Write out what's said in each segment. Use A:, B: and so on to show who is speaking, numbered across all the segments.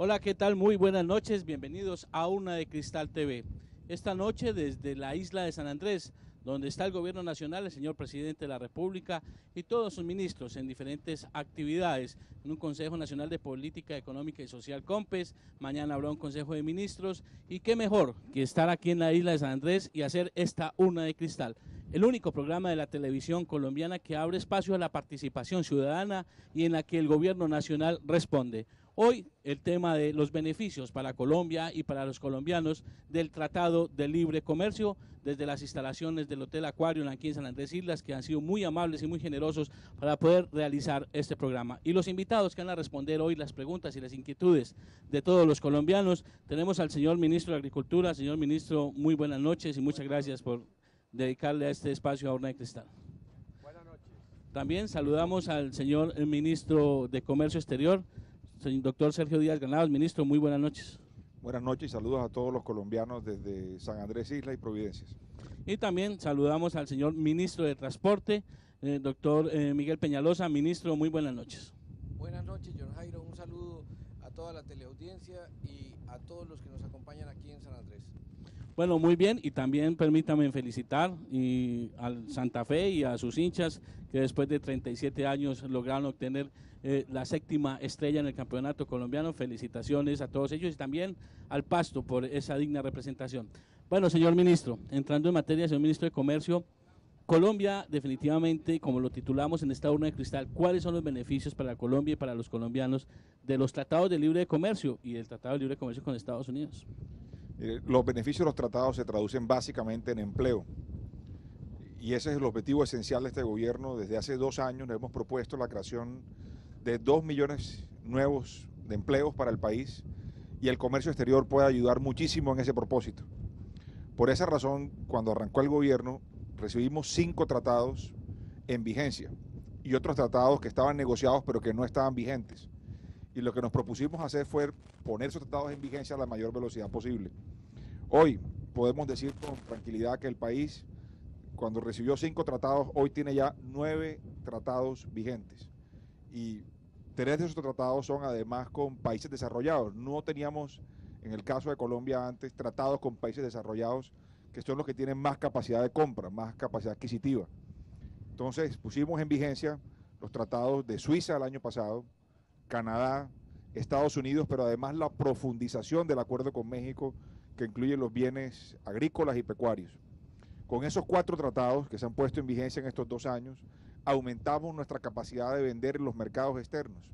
A: Hola, ¿qué tal? Muy buenas noches, bienvenidos a Urna de Cristal TV. Esta noche desde la isla de San Andrés, donde está el gobierno nacional, el señor presidente de la República y todos sus ministros en diferentes actividades, en un Consejo Nacional de Política Económica y Social COMPES, mañana habrá un Consejo de Ministros, y qué mejor que estar aquí en la isla de San Andrés y hacer esta Urna de Cristal, el único programa de la televisión colombiana que abre espacio a la participación ciudadana y en la que el gobierno nacional responde. Hoy el tema de los beneficios para Colombia y para los colombianos del Tratado de Libre Comercio desde las instalaciones del Hotel Aquarium aquí en San Andrés Islas, que han sido muy amables y muy generosos para poder realizar este programa. Y los invitados que van a responder hoy las preguntas y las inquietudes de todos los colombianos, tenemos al señor ministro de Agricultura. Señor ministro, muy buenas noches y muchas gracias por dedicarle a este espacio a Urna de Cristal.
B: Buenas noches.
A: También saludamos al señor ministro de Comercio Exterior, doctor Sergio Díaz Granados. Ministro, muy buenas noches.
B: Buenas noches y saludos a todos los colombianos desde San Andrés Isla y Providencias.
A: Y también saludamos al señor ministro de Transporte, doctor Miguel Peñalosa. Ministro, muy buenas noches.
C: Buenas noches, John Jairo. Un saludo a toda la teleaudiencia y a todos los que nos acompañan aquí en San Andrés.
A: Bueno, muy bien, y también permítame felicitar al Santa Fe y a sus hinchas que después de 37 años lograron obtener la 7ª estrella en el campeonato colombiano. Felicitaciones a todos ellos y también al Pasto por esa digna representación. Bueno, señor ministro, entrando en materia, señor ministro de Comercio, Colombia definitivamente, como lo titulamos en esta urna de cristal, ¿cuáles son los beneficios para Colombia y para los colombianos de los tratados de libre comercio y del tratado de libre comercio con Estados Unidos?
B: Los beneficios de los tratados se traducen básicamente en empleo y ese es el objetivo esencial de este gobierno. Desde hace 2 años nos hemos propuesto la creación de 2 millones nuevos de empleos para el país y el comercio exterior puede ayudar muchísimo en ese propósito. Por esa razón, cuando arrancó el gobierno, recibimos 5 tratados en vigencia y otros tratados que estaban negociados pero que no estaban vigentes. Y lo que nos propusimos hacer fue poner esos tratados en vigencia a la mayor velocidad posible. Hoy podemos decir con tranquilidad que el país, cuando recibió 5 tratados, hoy tiene ya 9 tratados vigentes. Y 3 de esos tratados son además con países desarrollados. No teníamos, en el caso de Colombia antes, tratados con países desarrollados que son los que tienen más capacidad de compra, más capacidad adquisitiva. Entonces pusimos en vigencia los tratados de Suiza el año pasado, Canadá, Estados Unidos, pero además la profundización del acuerdo con México que incluye los bienes agrícolas y pecuarios. Con esos 4 tratados que se han puesto en vigencia en estos 2 años, aumentamos nuestra capacidad de vender en los mercados externos.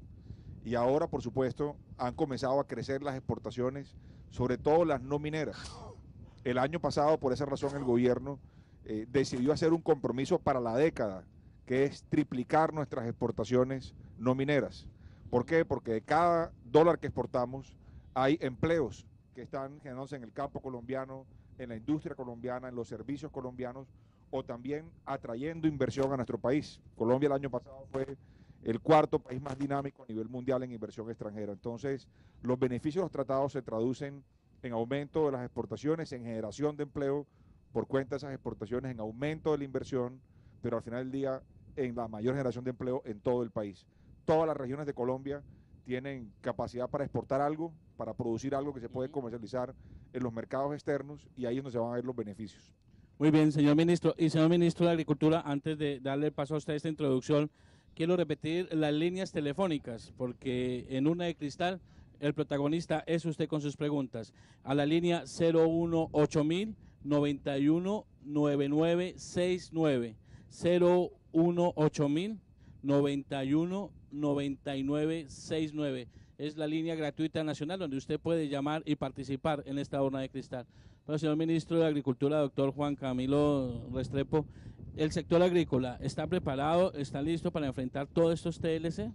B: Y ahora, por supuesto, han comenzado a crecer las exportaciones, sobre todo las no mineras. El año pasado, por esa razón, el gobierno decidió hacer un compromiso para la década, que es triplicar nuestras exportaciones no mineras. ¿Por qué? Porque de cada dólar que exportamos hay empleos que están generándose en el campo colombiano, en la industria colombiana, en los servicios colombianos o también atrayendo inversión a nuestro país. Colombia el año pasado fue el 4º país más dinámico a nivel mundial en inversión extranjera. Entonces, los beneficios de los tratados se traducen en aumento de las exportaciones, en generación de empleo por cuenta de esas exportaciones, en aumento de la inversión, pero al final del día en la mayor generación de empleo en todo el país. Todas las regiones de Colombia tienen capacidad para exportar algo, para producir algo que se puede comercializar en los mercados externos y ahí es donde se van a ver los beneficios.
A: Muy bien, señor ministro. Y señor ministro de Agricultura, antes de darle paso a usted esta introducción, quiero repetir las líneas telefónicas, porque en Urna de Cristal el protagonista es usted con sus preguntas. A la línea 018.000 91 9969, 018.000 91 9969. Es la línea gratuita nacional donde usted puede llamar y participar en esta urna de cristal. Bueno, señor ministro de Agricultura, doctor Juan Camilo Restrepo, ¿el sector agrícola está preparado, está listo para enfrentar todos estos TLC?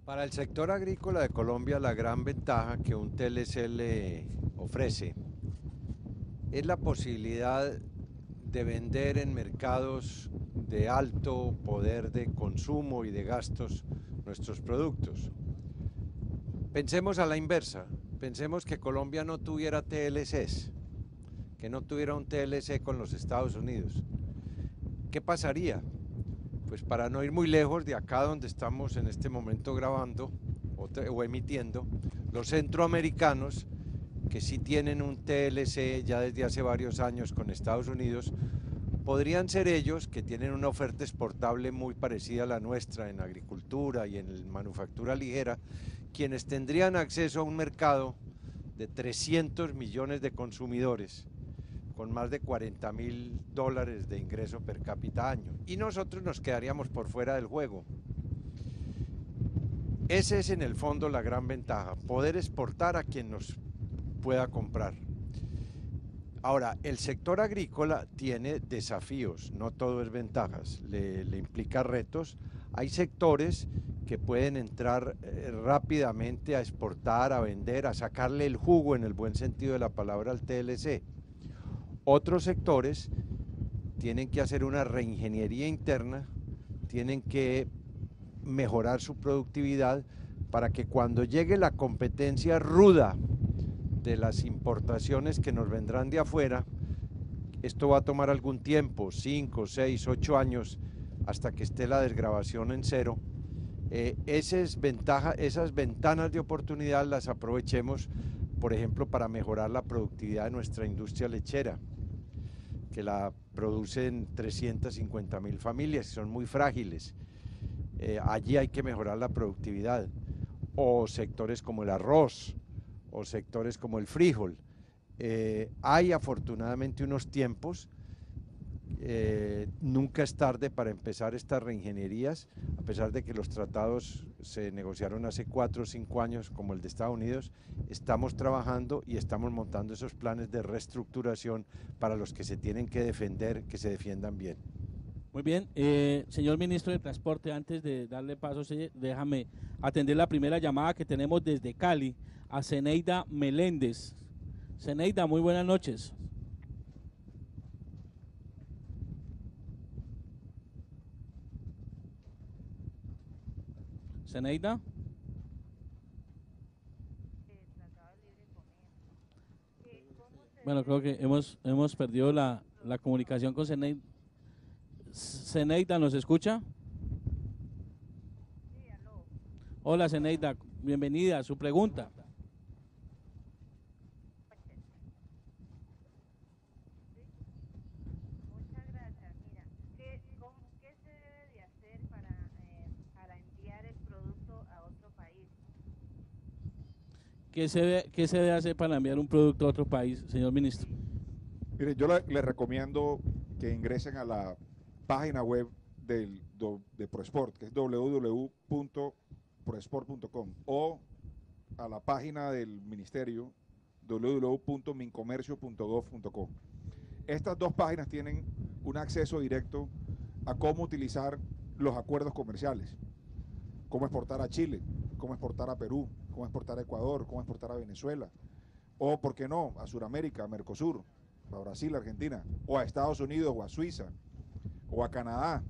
D: Para el sector agrícola de Colombia, la gran ventaja que un TLC le ofrece es la posibilidad de vender en mercados de alto poder de consumo y de gastos nuestros productos. Pensemos a la inversa, pensemos que Colombia no tuviera TLCs, que no tuviera un TLC con los Estados Unidos. ¿Qué pasaría? Pues para no ir muy lejos de acá donde estamos en este momento grabando, o emitiendo, los centroamericanos, que sí tienen un TLC ya desde hace varios años con Estados Unidos, podrían ser ellos, que tienen una oferta exportable muy parecida a la nuestra en agricultura y en manufactura ligera, quienes tendrían acceso a un mercado de 300 millones de consumidores con más de $40.000 de ingreso per cápita año. Y nosotros nos quedaríamos por fuera del juego. Ese es en el fondo la gran ventaja, poder exportar a quien nos pueda comprar. Ahora, el sector agrícola tiene desafíos, no todo es ventajas, le implica retos. Hay sectores que pueden entrar rápidamente a exportar, a vender, a sacarle el jugo en el buen sentido de la palabra al TLC. Otros sectores tienen que hacer una reingeniería interna, tienen que mejorar su productividad para que cuando llegue la competencia ruda de las importaciones que nos vendrán de afuera, esto va a tomar algún tiempo, 5, 6, 8 años, hasta que esté la desgravación en cero. Esas ventanas de oportunidad las aprovechemos, por ejemplo, para mejorar la productividad de nuestra industria lechera, que la producen 350.000 familias, que son muy frágiles. Allí hay que mejorar la productividad. O sectores como el arroz, o sectores como el frijol. Hay afortunadamente unos tiempos, nunca es tarde para empezar estas reingenierías, a pesar de que los tratados se negociaron hace 4 o 5 años como el de Estados Unidos. Estamos trabajando y estamos montando esos planes de reestructuración para los que se tienen que defender, que se defiendan bien.
A: Muy bien, señor ministro de Transporte, antes de darle paso, déjame atender la primera llamada que tenemos desde Cali, a Zeneida Meléndez. Zeneida, muy buenas noches. Zeneida. Bueno, creo que hemos perdido la comunicación con Zeneida. Zeneida, ¿nos escucha?
E: Sí, aló.
A: Hola, Zeneida, bienvenida a su pregunta.
E: Muchas gracias. Mira, ¿qué se debe de hacer para enviar el producto a otro país?
A: ¿Qué se debe hacer para enviar un producto a otro país, señor ministro?
B: Mire, yo le recomiendo que ingresen a la página web de ProExport, que es www.proexport.com, o a la página del ministerio, www.mincomercio.gov.co. Estas dos páginas tienen un acceso directo a cómo utilizar los acuerdos comerciales, cómo exportar a Chile, cómo exportar a Perú, cómo exportar a Ecuador, cómo exportar a Venezuela, o, ¿por qué no?, a Sudamérica, a Mercosur, a Brasil, a Argentina, o a Estados Unidos, o a Suiza, o a Canadá,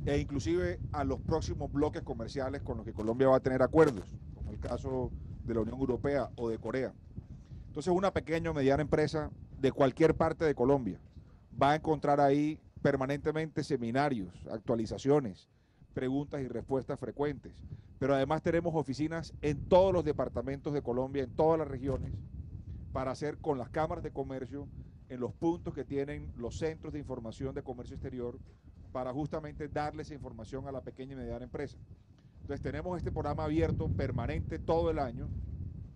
B: e inclusive a los próximos bloques comerciales con los que Colombia va a tener acuerdos, como el caso de la Unión Europea o de Corea. Entonces, una pequeña o mediana empresa de cualquier parte de Colombia va a encontrar ahí permanentemente seminarios, actualizaciones, preguntas y respuestas frecuentes. Pero además tenemos oficinas en todos los departamentos de Colombia, en todas las regiones, para hacer con las cámaras de comercio, en los puntos que tienen los centros de información de comercio exterior, para justamente darle esa información a la pequeña y mediana empresa. Entonces tenemos este programa abierto permanente todo el año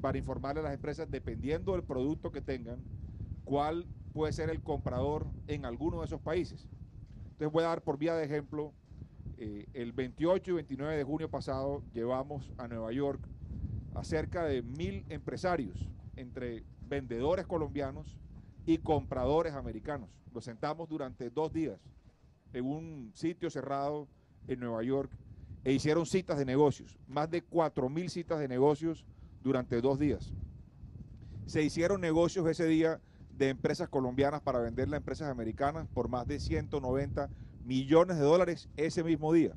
B: para informarle a las empresas, dependiendo del producto que tengan, cuál puede ser el comprador en alguno de esos países. Entonces voy a dar por vía de ejemplo, el 28 y 29 de junio pasado llevamos a Nueva York a cerca de 1.000 empresarios, entre vendedores colombianos y compradores americanos. Los sentamos durante 2 días en un sitio cerrado en Nueva York e hicieron citas de negocios, más de 4.000 citas de negocios durante 2 días. Se hicieron negocios ese día de empresas colombianas para venderle a empresas americanas por más de 190 millones de dólares ese mismo día.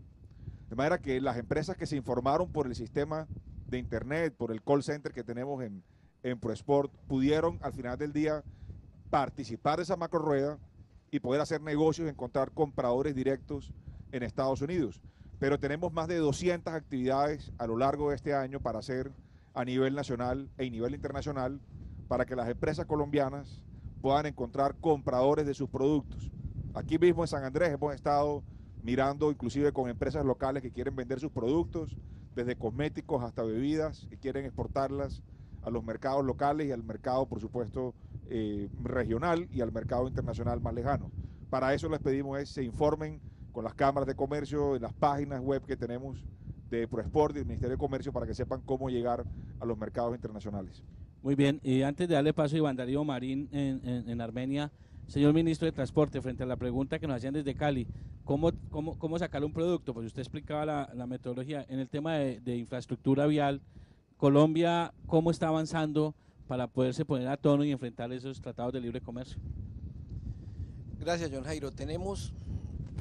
B: De manera que las empresas que se informaron por el sistema de internet, por el call center que tenemos en ProExport, pudieron al final del día participar de esa macro rueda y poder hacer negocios, encontrar compradores directos en Estados Unidos. pero tenemos más de 200 actividades a lo largo de este año para hacer a nivel nacional e a nivel internacional para que las empresas colombianas puedan encontrar compradores de sus productos. Aquí mismo en San Andrés hemos estado mirando inclusive con empresas locales que quieren vender sus productos, desde cosméticos hasta bebidas, que quieren exportarlas a los mercados locales y al mercado, por supuesto, regional y al mercado internacional más lejano. Para eso les pedimos es se informen con las cámaras de comercio, en las páginas web que tenemos de Proexport y del Ministerio de Comercio para que sepan cómo llegar a los mercados internacionales.
A: Muy bien, y antes de darle paso a Iván Darío Marín en Armenia, señor ministro de Transporte, frente a la pregunta que nos hacían desde Cali, ¿cómo sacar un producto? Pues usted explicaba la metodología. En el tema de infraestructura vial, Colombia, ¿cómo está avanzando para poderse poner a tono y enfrentar esos tratados de libre comercio?
C: Gracias, John Jairo. Tenemos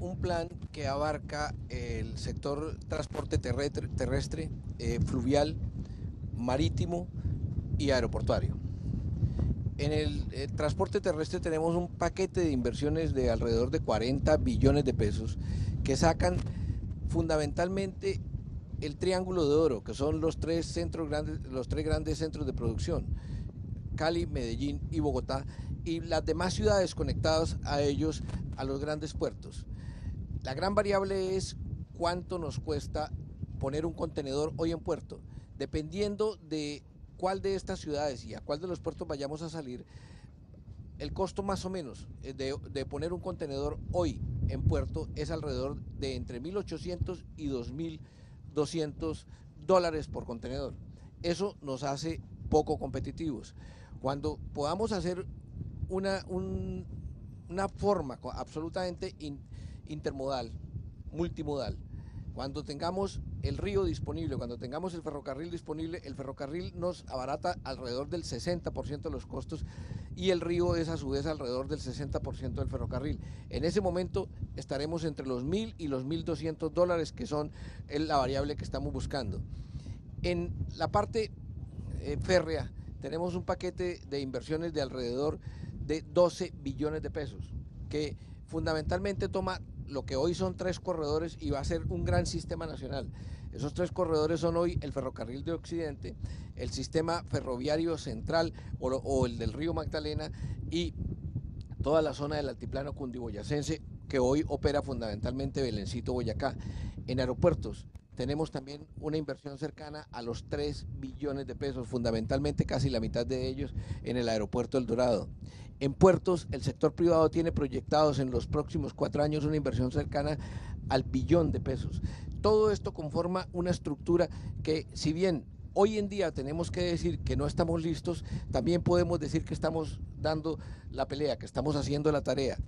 C: un plan que abarca el sector transporte terrestre, fluvial, marítimo y aeroportuario. En el transporte terrestre tenemos un paquete de inversiones de alrededor de 40 billones de pesos que sacan fundamentalmente el Triángulo de Oro, que son los tres grandes centros de producción, Cali, Medellín y Bogotá, y las demás ciudades conectadas a ellos, a los grandes puertos. La gran variable es cuánto nos cuesta poner un contenedor hoy en puerto. Dependiendo de cuál de estas ciudades y a cuál de los puertos vayamos a salir, el costo más o menos de poner un contenedor hoy en puerto es alrededor de entre 1.800 y 2.200 dólares por contenedor. Eso nos hace poco competitivos. Cuando podamos hacer una forma absolutamente intermodal, multimodal, cuando tengamos el río disponible, cuando tengamos el ferrocarril disponible, el ferrocarril nos abarata alrededor del 60% de los costos y el río es a su vez alrededor del 60% del ferrocarril. En ese momento estaremos entre los 1.000 y los 1.200 dólares, que son la variable que estamos buscando. En la parte férrea tenemos un paquete de inversiones de alrededor de 12 billones de pesos, que fundamentalmente toma lo que hoy son 3 corredores y va a ser un gran sistema nacional. Esos 3 corredores son hoy el ferrocarril de Occidente, el sistema ferroviario central o el del río Magdalena y toda la zona del altiplano cundiboyacense, que hoy opera fundamentalmente Belencito, Boyacá. En aeropuertos tenemos también una inversión cercana a los 3 billones de pesos, fundamentalmente casi la mitad de ellos en el aeropuerto El Dorado. En puertos, el sector privado tiene proyectados en los próximos 4 años una inversión cercana al billón de pesos. Todo esto conforma una estructura que, si bien hoy en día tenemos que decir que no estamos listos, también podemos decir que estamos dando la pelea, que estamos haciendo la tarea.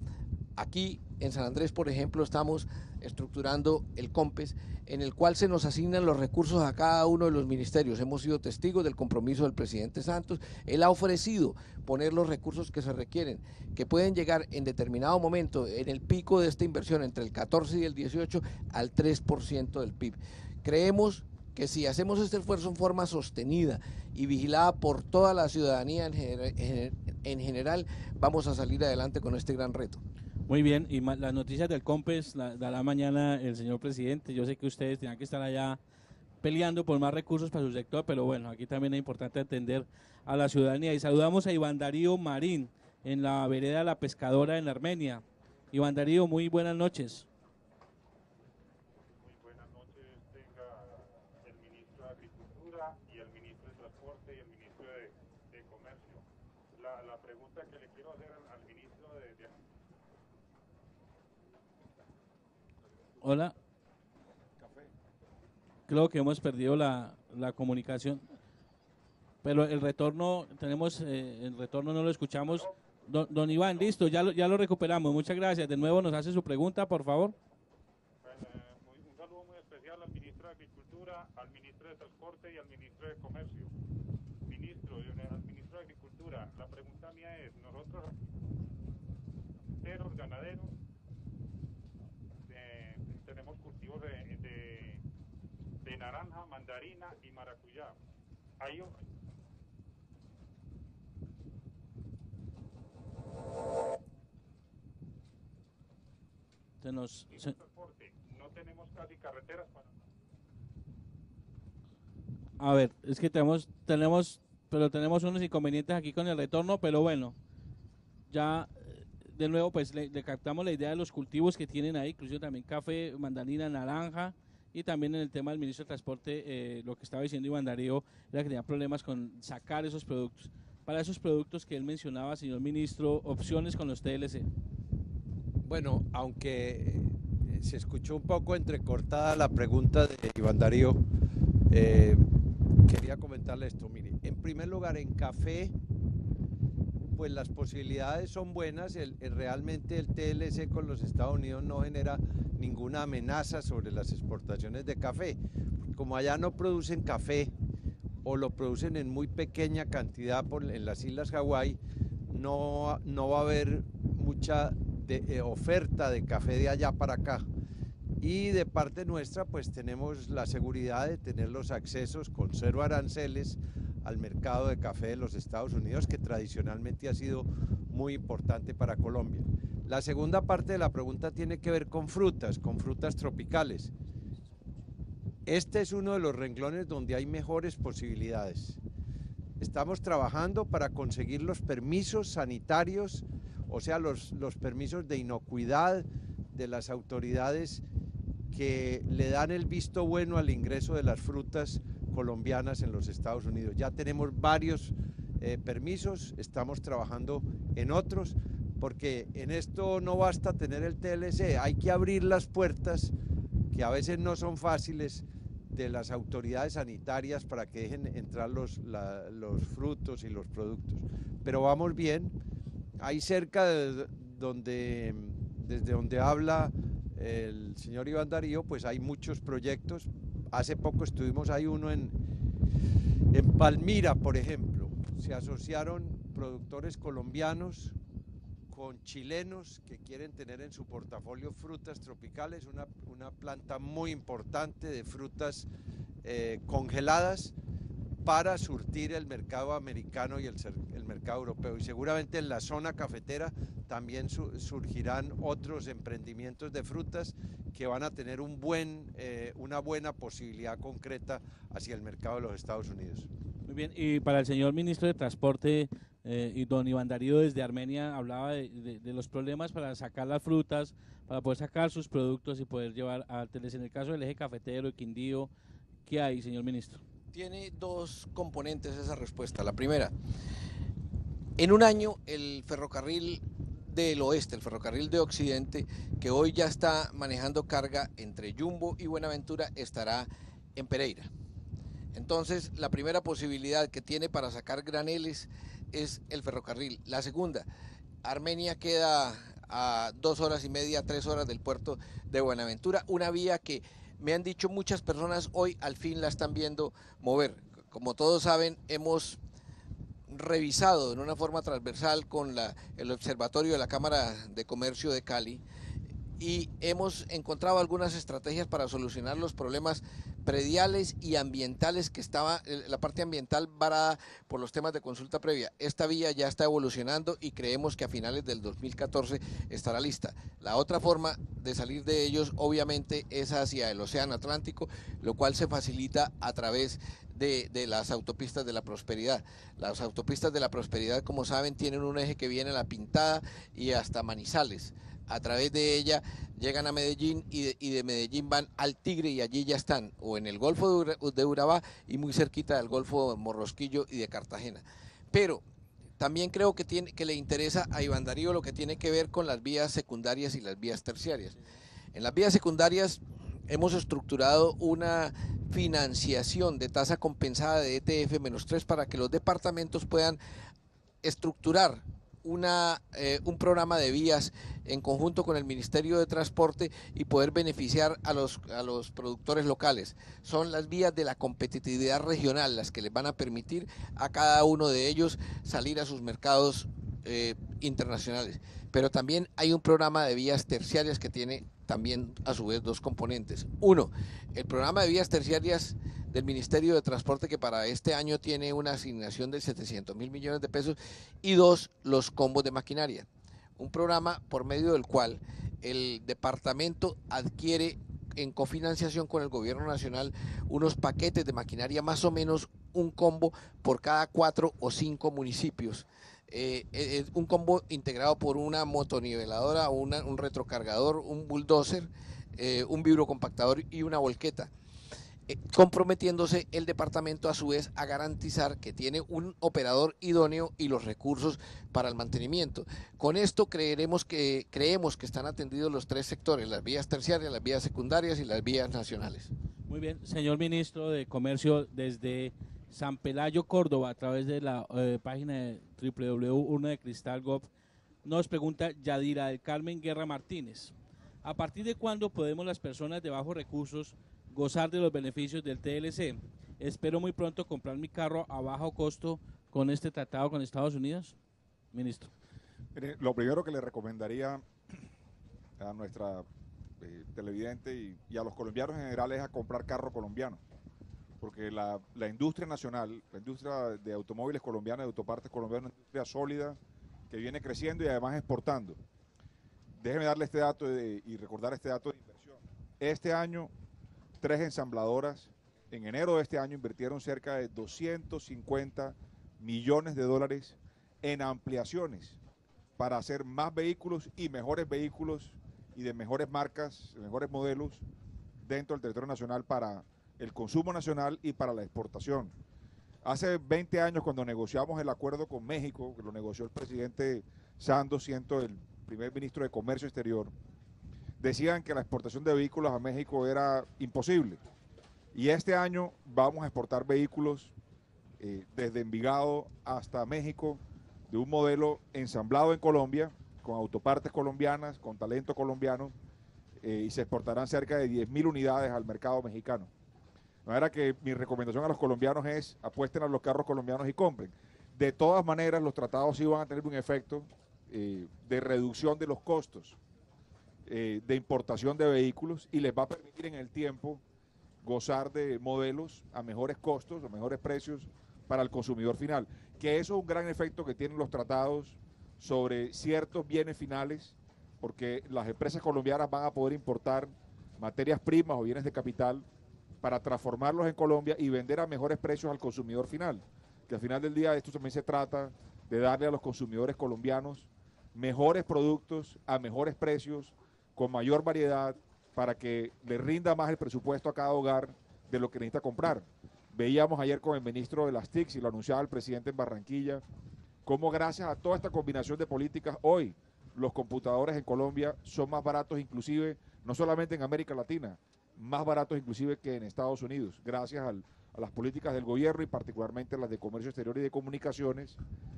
C: Aquí en San Andrés, por ejemplo, estamos estructurando el COMPES, en el cual se nos asignan los recursos a cada uno de los ministerios. Hemos sido testigos del compromiso del presidente Santos. Él ha ofrecido poner los recursos que se requieren, que pueden llegar en determinado momento, en el pico de esta inversión, entre el 14 y el 18, al 3% del PIB. Creemos que si hacemos este esfuerzo en forma sostenida y vigilada por toda la ciudadanía en general, vamos a salir adelante con este gran reto.
A: Muy bien, y las noticias del COMPES dará mañana el señor presidente. Yo sé que ustedes tienen que estar allá peleando por más recursos para su sector, pero bueno, aquí también es importante atender a la ciudadanía. Y saludamos a Iván Darío Marín en la vereda La Pescadora en Armenia. Iván Darío, muy buenas noches.
F: Muy buenas noches, tenga el ministro de Agricultura y el ministro de Transporte y el ministro de Comercio. La pregunta que le quiero hacer al ministro de
A: Hola. Creo que hemos perdido la comunicación, pero el retorno, el retorno no lo escuchamos. Don Iván, listo, ya lo recuperamos. Muchas gracias. De nuevo nos hace su pregunta, por favor.
F: un saludo muy especial al ministro de Agricultura, al ministro de Transporte y al ministro de Comercio. Al ministro de Agricultura, la pregunta mía es, nosotros, ganaderos, tenemos cultivos de naranja, mandarina y maracuyá. No tenemos casi carreteras para...
A: A ver, es que tenemos unos inconvenientes aquí con el retorno, pero bueno, ya de nuevo pues le captamos la idea de los cultivos que tienen ahí, incluso también café, mandarina, naranja, y también en el tema del ministro de Transporte, lo que estaba diciendo Iván Darío, era que tenía problemas con sacar esos productos. Para esos productos que él mencionaba, señor ministro, opciones con los TLC.
D: Bueno, aunque se escuchó un poco entrecortada la pregunta de Iván Darío, quería comentarle esto. Mire, en primer lugar, en café, pues las posibilidades son buenas. Realmente el TLC con los Estados Unidos no genera ninguna amenaza sobre las exportaciones de café. Como allá no producen café o lo producen en muy pequeña cantidad en las Islas Hawái, no va a haber mucha oferta de café de allá para acá. Y de parte nuestra pues tenemos la seguridad de tener los accesos con 0 aranceles al mercado de café de los Estados Unidos, que tradicionalmente ha sido muy importante para Colombia. La segunda parte de la pregunta tiene que ver con frutas tropicales. Este es uno de los renglones donde hay mejores posibilidades. Estamos trabajando para conseguir los permisos sanitarios, o sea, los permisos de inocuidad de las autoridades que le dan el visto bueno al ingreso de las frutas colombianas en los Estados Unidos. Ya tenemos varios permisos, estamos trabajando en otros, porque en esto no basta tener el TLC, hay que abrir las puertas, que a veces no son fáciles, de las autoridades sanitarias para que dejen entrar los frutos y los productos. Pero vamos bien. Ahí cerca desde donde habla el señor Iván Darío, pues hay muchos proyectos. Hace poco estuvimos, hay uno en Palmira, por ejemplo. Se asociaron productores colombianos con chilenos que quieren tener en su portafolio frutas tropicales, una planta muy importante de frutas congeladas para surtir el mercado americano y el mercado europeo. Y seguramente en la zona cafetera también surgirán otros emprendimientos de frutas que van a tener una buena posibilidad concreta hacia el mercado de los Estados Unidos.
A: Muy bien, y para el señor ministro de Transporte, y don Iván Darío desde Armenia hablaba de los problemas para sacar las frutas, para poder sacar sus productos y poder llevar a TLC. En el caso del eje cafetero y Quindío, ¿qué hay, señor ministro?
C: Tiene dos componentes esa respuesta. La primera, en un año el ferrocarril del oeste, el ferrocarril de occidente, que hoy ya está manejando carga entre Yumbo y Buenaventura, estará en Pereira. Entonces, la primera posibilidad que tiene para sacar graneles es el ferrocarril. La segunda, Armenia queda a 2 horas y media, 3 horas del puerto de Buenaventura, una vía que me han dicho muchas personas hoy al fin la están viendo mover. Como todos saben, hemos revisado en una forma transversal con el observatorio de la Cámara de Comercio de Cali y hemos encontrado algunas estrategias para solucionar los problemas prediales y ambientales que estaba la parte ambiental varada por los temas de consulta previa. Esta vía ya está evolucionando y creemos que a finales del 2014 estará lista. La otra forma de salir de ellos obviamente es hacia el Océano Atlántico, lo cual se facilita a través de las autopistas de la prosperidad. Las autopistas de la prosperidad, como saben, tienen un eje que viene a La Pintada y hasta Manizales. A través de ella llegan a Medellín y de Medellín van al Tigre y allí ya están, o en el Golfo de Urabá y muy cerquita del Golfo de Morrosquillo y de Cartagena. Pero también creo que le interesa a Iván Darío lo que tiene que ver con las vías secundarias y las vías terciarias. En las vías secundarias hemos estructurado una financiación de tasa compensada de ETF-3 para que los departamentos puedan estructurar un programa de vías en conjunto con el Ministerio de Transporte y poder beneficiar a los productores locales. Son las vías de la competitividad regional las que les van a permitir a cada uno de ellos salir a sus mercados internacionales. Pero también hay un programa de vías terciarias que tiene también a su vez dos componentes. Uno, el programa de vías terciarias del Ministerio de Transporte, que para este año tiene una asignación de 700.000 millones de pesos, y dos, los combos de maquinaria. Un programa por medio del cual el departamento adquiere en cofinanciación con el gobierno nacional unos paquetes de maquinaria, más o menos un combo por cada 4 o 5 municipios. Un combo integrado por una motoniveladora, un retrocargador, un bulldozer, un vibrocompactador y una volqueta. Comprometiéndose el departamento a su vez a garantizar que tiene un operador idóneo y los recursos para el mantenimiento. Con esto creemos que están atendidos los 3 sectores, las vías terciarias, las vías secundarias y las vías nacionales.
A: Muy bien, señor ministro de Comercio, desde San Pelayo, Córdoba, a través de la página de www.urnadecristal.gov, nos pregunta Yadira del Carmen Guerra Martínez. ¿A partir de cuándo podemos las personas de bajos recursos gozar de los beneficios del TLC? Espero muy pronto comprar mi carro a bajo costo con este tratado con Estados Unidos. Ministro.
B: Mire, lo primero que le recomendaría a nuestra televidente y a los colombianos en general es a comprar carro colombiano, porque la industria nacional, la industria de automóviles colombianos, de autopartes colombianos, es una industria sólida que viene creciendo y además exportando. Déjeme darle este dato y recordar este dato de inversión. Este año, 3 ensambladoras, en enero de este año, invirtieron cerca de 250 millones de dólares en ampliaciones para hacer más vehículos y de mejores marcas, mejores modelos dentro del territorio nacional para el consumo nacional y para la exportación. Hace 20 años, cuando negociamos el acuerdo con México, que lo negoció el presidente Santos, siendo el primer ministro de Comercio Exterior, decían que la exportación de vehículos a México era imposible. Y este año vamos a exportar vehículos desde Envigado hasta México, de un modelo ensamblado en Colombia, con autopartes colombianas, con talento colombiano, y se exportarán cerca de 10.000 unidades al mercado mexicano. De manera que mi recomendación a los colombianos es apuesten a los carros colombianos y compren. De todas maneras, los tratados sí van a tener un efecto de reducción de los costos de importación de vehículos y les va a permitir en el tiempo gozar de modelos a mejores costos, a mejores precios para el consumidor final. Que eso es un gran efecto que tienen los tratados sobre ciertos bienes finales, porque las empresas colombianas van a poder importar materias primas o bienes de capital para transformarlos en Colombia y vender a mejores precios al consumidor final. Que al final del día esto también se trata de darle a los consumidores colombianos mejores productos a mejores precios, con mayor variedad, para que le rinda más el presupuesto a cada hogar de lo que necesita comprar. Veíamos ayer con el ministro de las TICs, y lo anunciaba el presidente en Barranquilla, cómo gracias a toda esta combinación de políticas, hoy los computadores en Colombia son más baratos, inclusive, no solamente en América Latina, más baratos inclusive que en Estados Unidos, gracias a las políticas del gobierno y particularmente las de comercio exterior y de comunicaciones,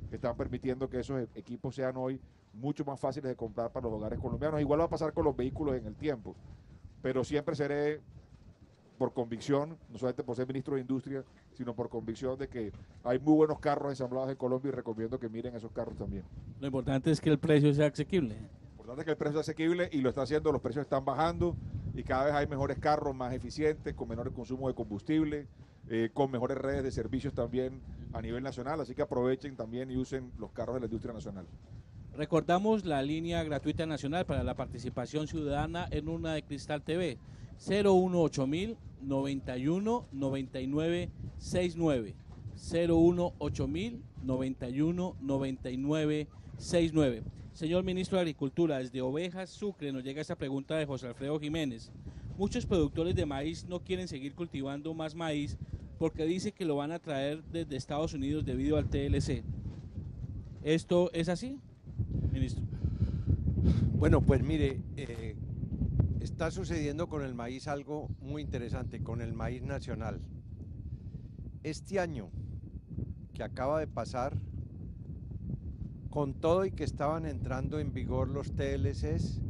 B: que están permitiendo que esos equipos sean hoy mucho más fáciles de comprar para los hogares colombianos. Igual va a pasar con los vehículos en el tiempo, pero siempre seré, por convicción, no solamente por ser ministro de Industria, sino por convicción de que hay muy buenos carros ensamblados en Colombia, y recomiendo que miren esos carros también.
A: Lo importante es que el precio sea asequible.
B: Lo importante es que el precio sea asequible, y lo está haciendo, los precios están bajando y cada vez hay mejores carros, más eficientes, con menor consumo de combustible, con mejores redes de servicios también a nivel nacional, así que aprovechen también y usen los carros de la industria nacional.
A: Recordamos la línea gratuita nacional para la participación ciudadana en Urna de Cristal TV, 018.000 91 99 69, 018.000 91 99 69. Señor ministro de Agricultura, desde Ovejas, Sucre, nos llega esta pregunta de José Alfredo Jiménez. Muchos productores de maíz no quieren seguir cultivando más maíz porque dice que lo van a traer desde Estados Unidos debido al TLC. ¿Esto es así, ministro?
D: Bueno, pues mire, está sucediendo con el maíz algo muy interesante, con el maíz nacional. Este año que acaba de pasar, con todo y que estaban entrando en vigor los TLCs,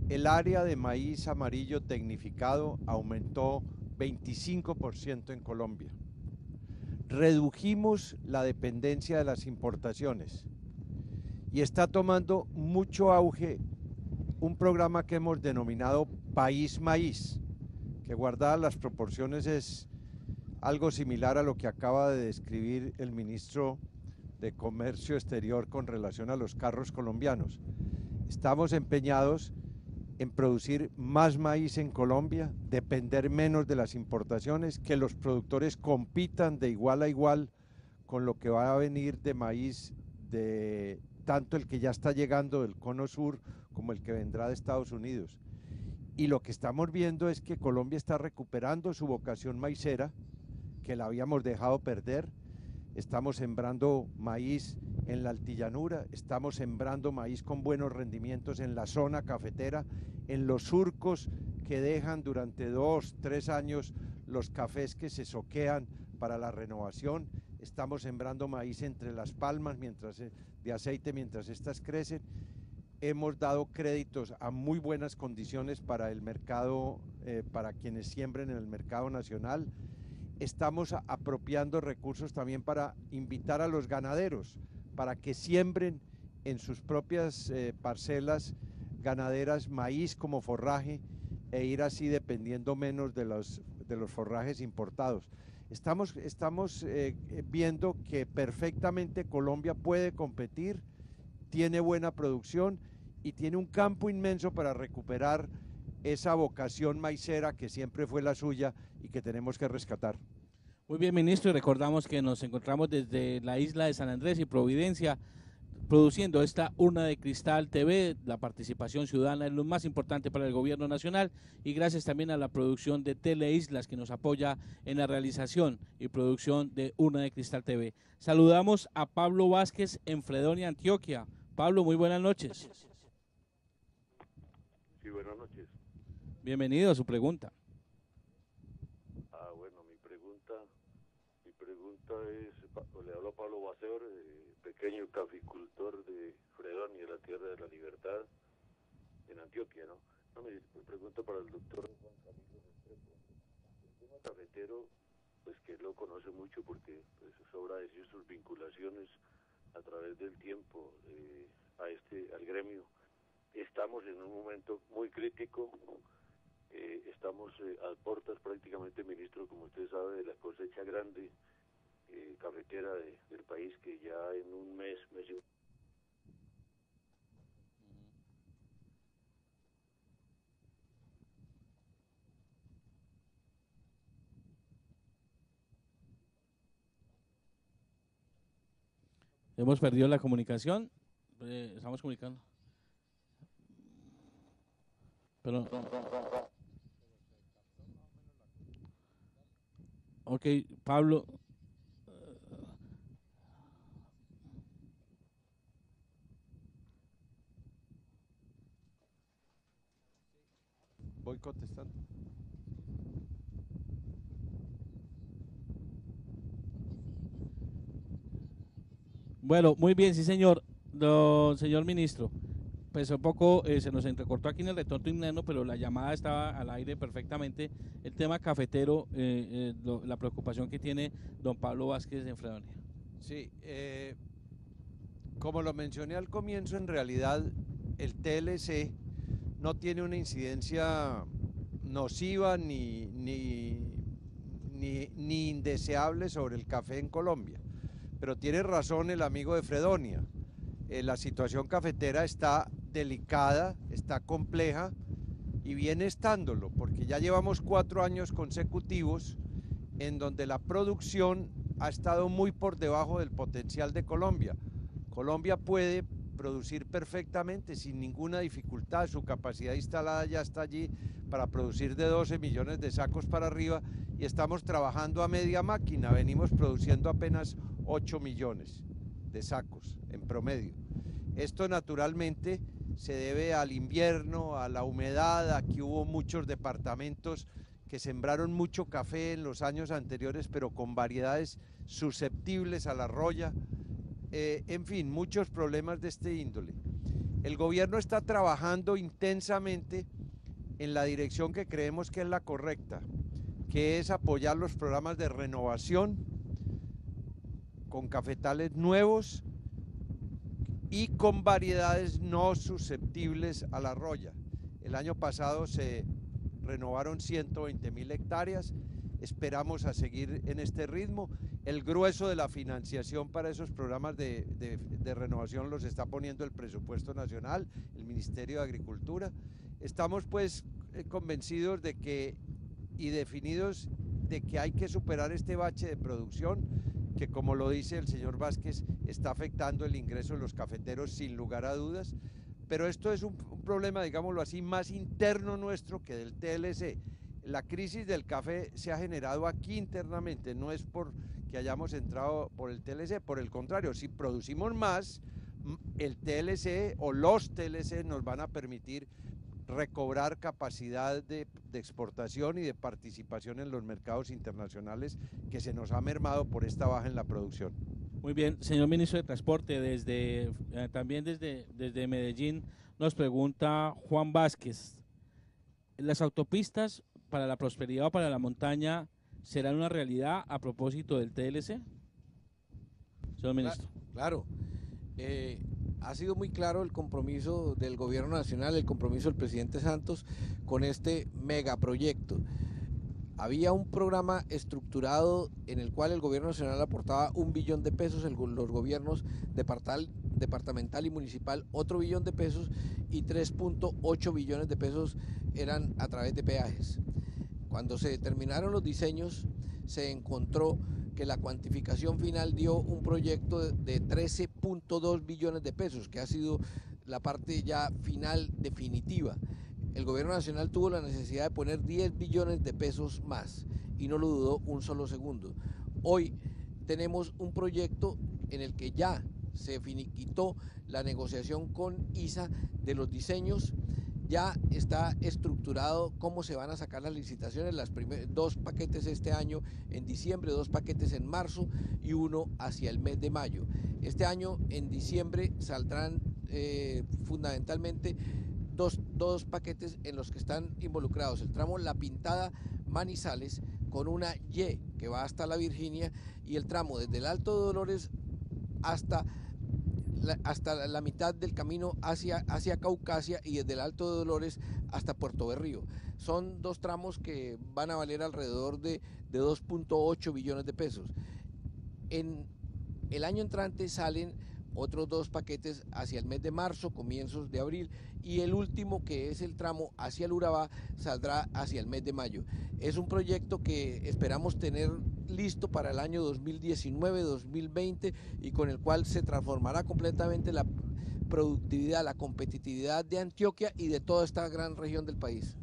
D: el área de maíz amarillo tecnificado aumentó 25% en Colombia. Redujimos la dependencia de las importaciones y está tomando mucho auge un programa que hemos denominado País Maíz, que guardadas las proporciones es algo similar a lo que acaba de describir el ministro de Comercio Exterior con relación a los carros colombianos. Estamos empeñados en producir más maíz en Colombia, depender menos de las importaciones, que los productores compitan de igual a igual con lo que va a venir de maíz, de tanto el que ya está llegando del Cono Sur como el que vendrá de Estados Unidos. Y lo que estamos viendo es que Colombia está recuperando su vocación maicera, que la habíamos dejado perder. Estamos sembrando maíz en la altillanura, estamos sembrando maíz con buenos rendimientos en la zona cafetera, en los surcos que dejan durante 2, 3 años los cafés que se soquean para la renovación. Estamos sembrando maíz entre las palmas de aceite mientras estas crecen. Hemos dado créditos a muy buenas condiciones para el mercado, para quienes siembren en el mercado nacional. Estamos apropiando recursos también para invitar a los ganaderos para que siembren en sus propias parcelas ganaderas maíz como forraje e ir así dependiendo menos de los forrajes importados. Estamos viendo que perfectamente Colombia puede competir, tiene buena producción y tiene un campo inmenso para recuperar esa vocación maicera que siempre fue la suya y que tenemos que rescatar.
A: Muy bien, ministro, y recordamos que nos encontramos desde la isla de San Andrés y Providencia produciendo esta Urna de Cristal TV. La participación ciudadana es lo más importante para el gobierno nacional y gracias también a la producción de Teleislas que nos apoya en la realización y producción de Urna de Cristal TV. Saludamos a Pablo Vázquez en Fredonia, Antioquia. Pablo, muy buenas noches.
G: Sí, buenas noches.
A: Bienvenido a su pregunta.
G: Bueno, mi pregunta es, le hablo a Pablo Baseor, pequeño caficultor de Fredonia, la tierra de la libertad, en Antioquia, ¿no? Mi pregunta para el doctor Juan Camilo Restrepo. El tema cafetero, pues que lo conoce mucho porque pues, sobra decir sus vinculaciones a través del tiempo al gremio. Estamos en un momento muy crítico, estamos a puertas prácticamente, ministro, como usted sabe, de la cosecha grande cafetera del país, que ya en un mes y...
A: Hemos perdido la comunicación, estamos comunicando. Pero... Ok, Pablo...
D: Voy contestando.
A: Bueno, muy bien, sí señor, señor ministro. Pues un poco se nos entrecortó aquí en el retorno interno, pero la llamada estaba al aire perfectamente. El tema cafetero, la preocupación que tiene don Pablo Vázquez en Fredonia.
D: Sí, como lo mencioné al comienzo, en realidad el TLC no tiene una incidencia nociva ni indeseable sobre el café en Colombia. Pero tiene razón el amigo de Fredonia, la situación cafetera está delicada, está compleja y viene estándolo, porque ya llevamos 4 años consecutivos en donde la producción ha estado muy por debajo del potencial de Colombia. Colombia puede producir perfectamente, sin ninguna dificultad, su capacidad instalada ya está allí para producir de 12 millones de sacos para arriba y estamos trabajando a media máquina, venimos produciendo apenas 8 millones de sacos en promedio. Esto naturalmente se debe al invierno, a la humedad, a que hubo muchos departamentos que sembraron mucho café en los años anteriores, pero con variedades susceptibles a la roya. En fin, muchos problemas de este índole. El gobierno está trabajando intensamente en la dirección que creemos que es la correcta, que es apoyar los programas de renovación con cafetales nuevos y con variedades no susceptibles a la roya. El año pasado se renovaron 120.000 hectáreas, esperamos a seguir en este ritmo. El grueso de la financiación para esos programas de renovación los está poniendo el presupuesto nacional, el Ministerio de Agricultura. Estamos pues convencidos de que y definidos de que hay que superar este bache de producción que, como lo dice el señor Vázquez, está afectando el ingreso de los cafeteros sin lugar a dudas, pero esto es un problema, digámoslo así, más interno nuestro que del TLC. La crisis del café se ha generado aquí internamente, no es porque hayamos entrado por el TLC, por el contrario, si producimos más, el TLC o los TLC nos van a permitir recobrar capacidad de exportación y de participación en los mercados internacionales que se nos ha mermado por esta baja en la producción.
A: Muy bien, señor ministro de Transporte, también desde Medellín nos pregunta Juan Vázquez, ¿las autopistas para la prosperidad o para la montaña serán una realidad a propósito del TLC? Señor ministro.
C: Claro. Ha sido muy claro el compromiso del gobierno nacional, el compromiso del presidente Santos con este megaproyecto. Había un programa estructurado en el cual el gobierno nacional aportaba 1 billón de pesos, los gobiernos departamental y municipal otro billón de pesos y 3.8 billones de pesos eran a través de peajes. Cuando se determinaron los diseños, se encontró que la cuantificación final dio un proyecto de 13.2 billones de pesos, que ha sido la parte ya final definitiva. El gobierno nacional tuvo la necesidad de poner 10 billones de pesos más y no lo dudó un solo segundo. Hoy tenemos un proyecto en el que ya se finiquitó la negociación con ISA de los diseños. Ya está estructurado cómo se van a sacar las licitaciones, 2 paquetes este año en diciembre, 2 paquetes en marzo y 1 hacia el mes de mayo. Este año en diciembre saldrán fundamentalmente dos paquetes en los que están involucrados el tramo La Pintada Manizales con una Y que va hasta La Virginia y el tramo desde el Alto de Dolores hasta la mitad del camino hacia Caucasia y desde el Alto de Dolores hasta Puerto Berrío. Son 2 tramos que van a valer alrededor de 2.8 billones de pesos. En el año entrante salen otros 2 paquetes hacia el mes de marzo, comienzos de abril, y el último, que es el tramo hacia el Urabá, saldrá hacia el mes de mayo. Es un proyecto que esperamos tener listo para el año 2019-2020 y con el cual se transformará completamente la productividad, la competitividad de Antioquia y de toda esta gran región del país.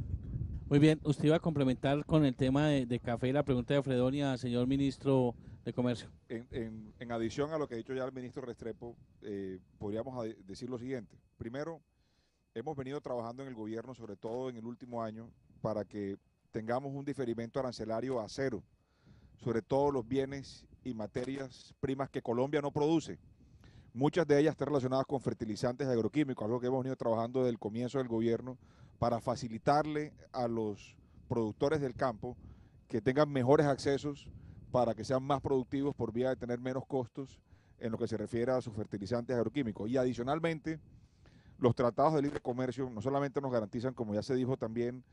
A: Muy bien, usted iba a complementar con el tema de café la pregunta de Fredonia, señor ministro de Comercio.
B: En adición a lo que ha dicho ya el ministro Restrepo, podríamos decir lo siguiente. Primero, hemos venido trabajando en el gobierno, sobre todo en el último año, para que tengamos un diferimento arancelario a cero sobre todos los bienes y materias primas que Colombia no produce. Muchas de ellas están relacionadas con fertilizantes agroquímicos, algo que hemos venido trabajando desde el comienzo del gobierno para facilitarle a los productores del campo que tengan mejores accesos para que sean más productivos por vía de tener menos costos en lo que se refiere a sus fertilizantes agroquímicos. Y adicionalmente, los tratados de libre comercio no solamente nos garantizan, como ya se dijo también,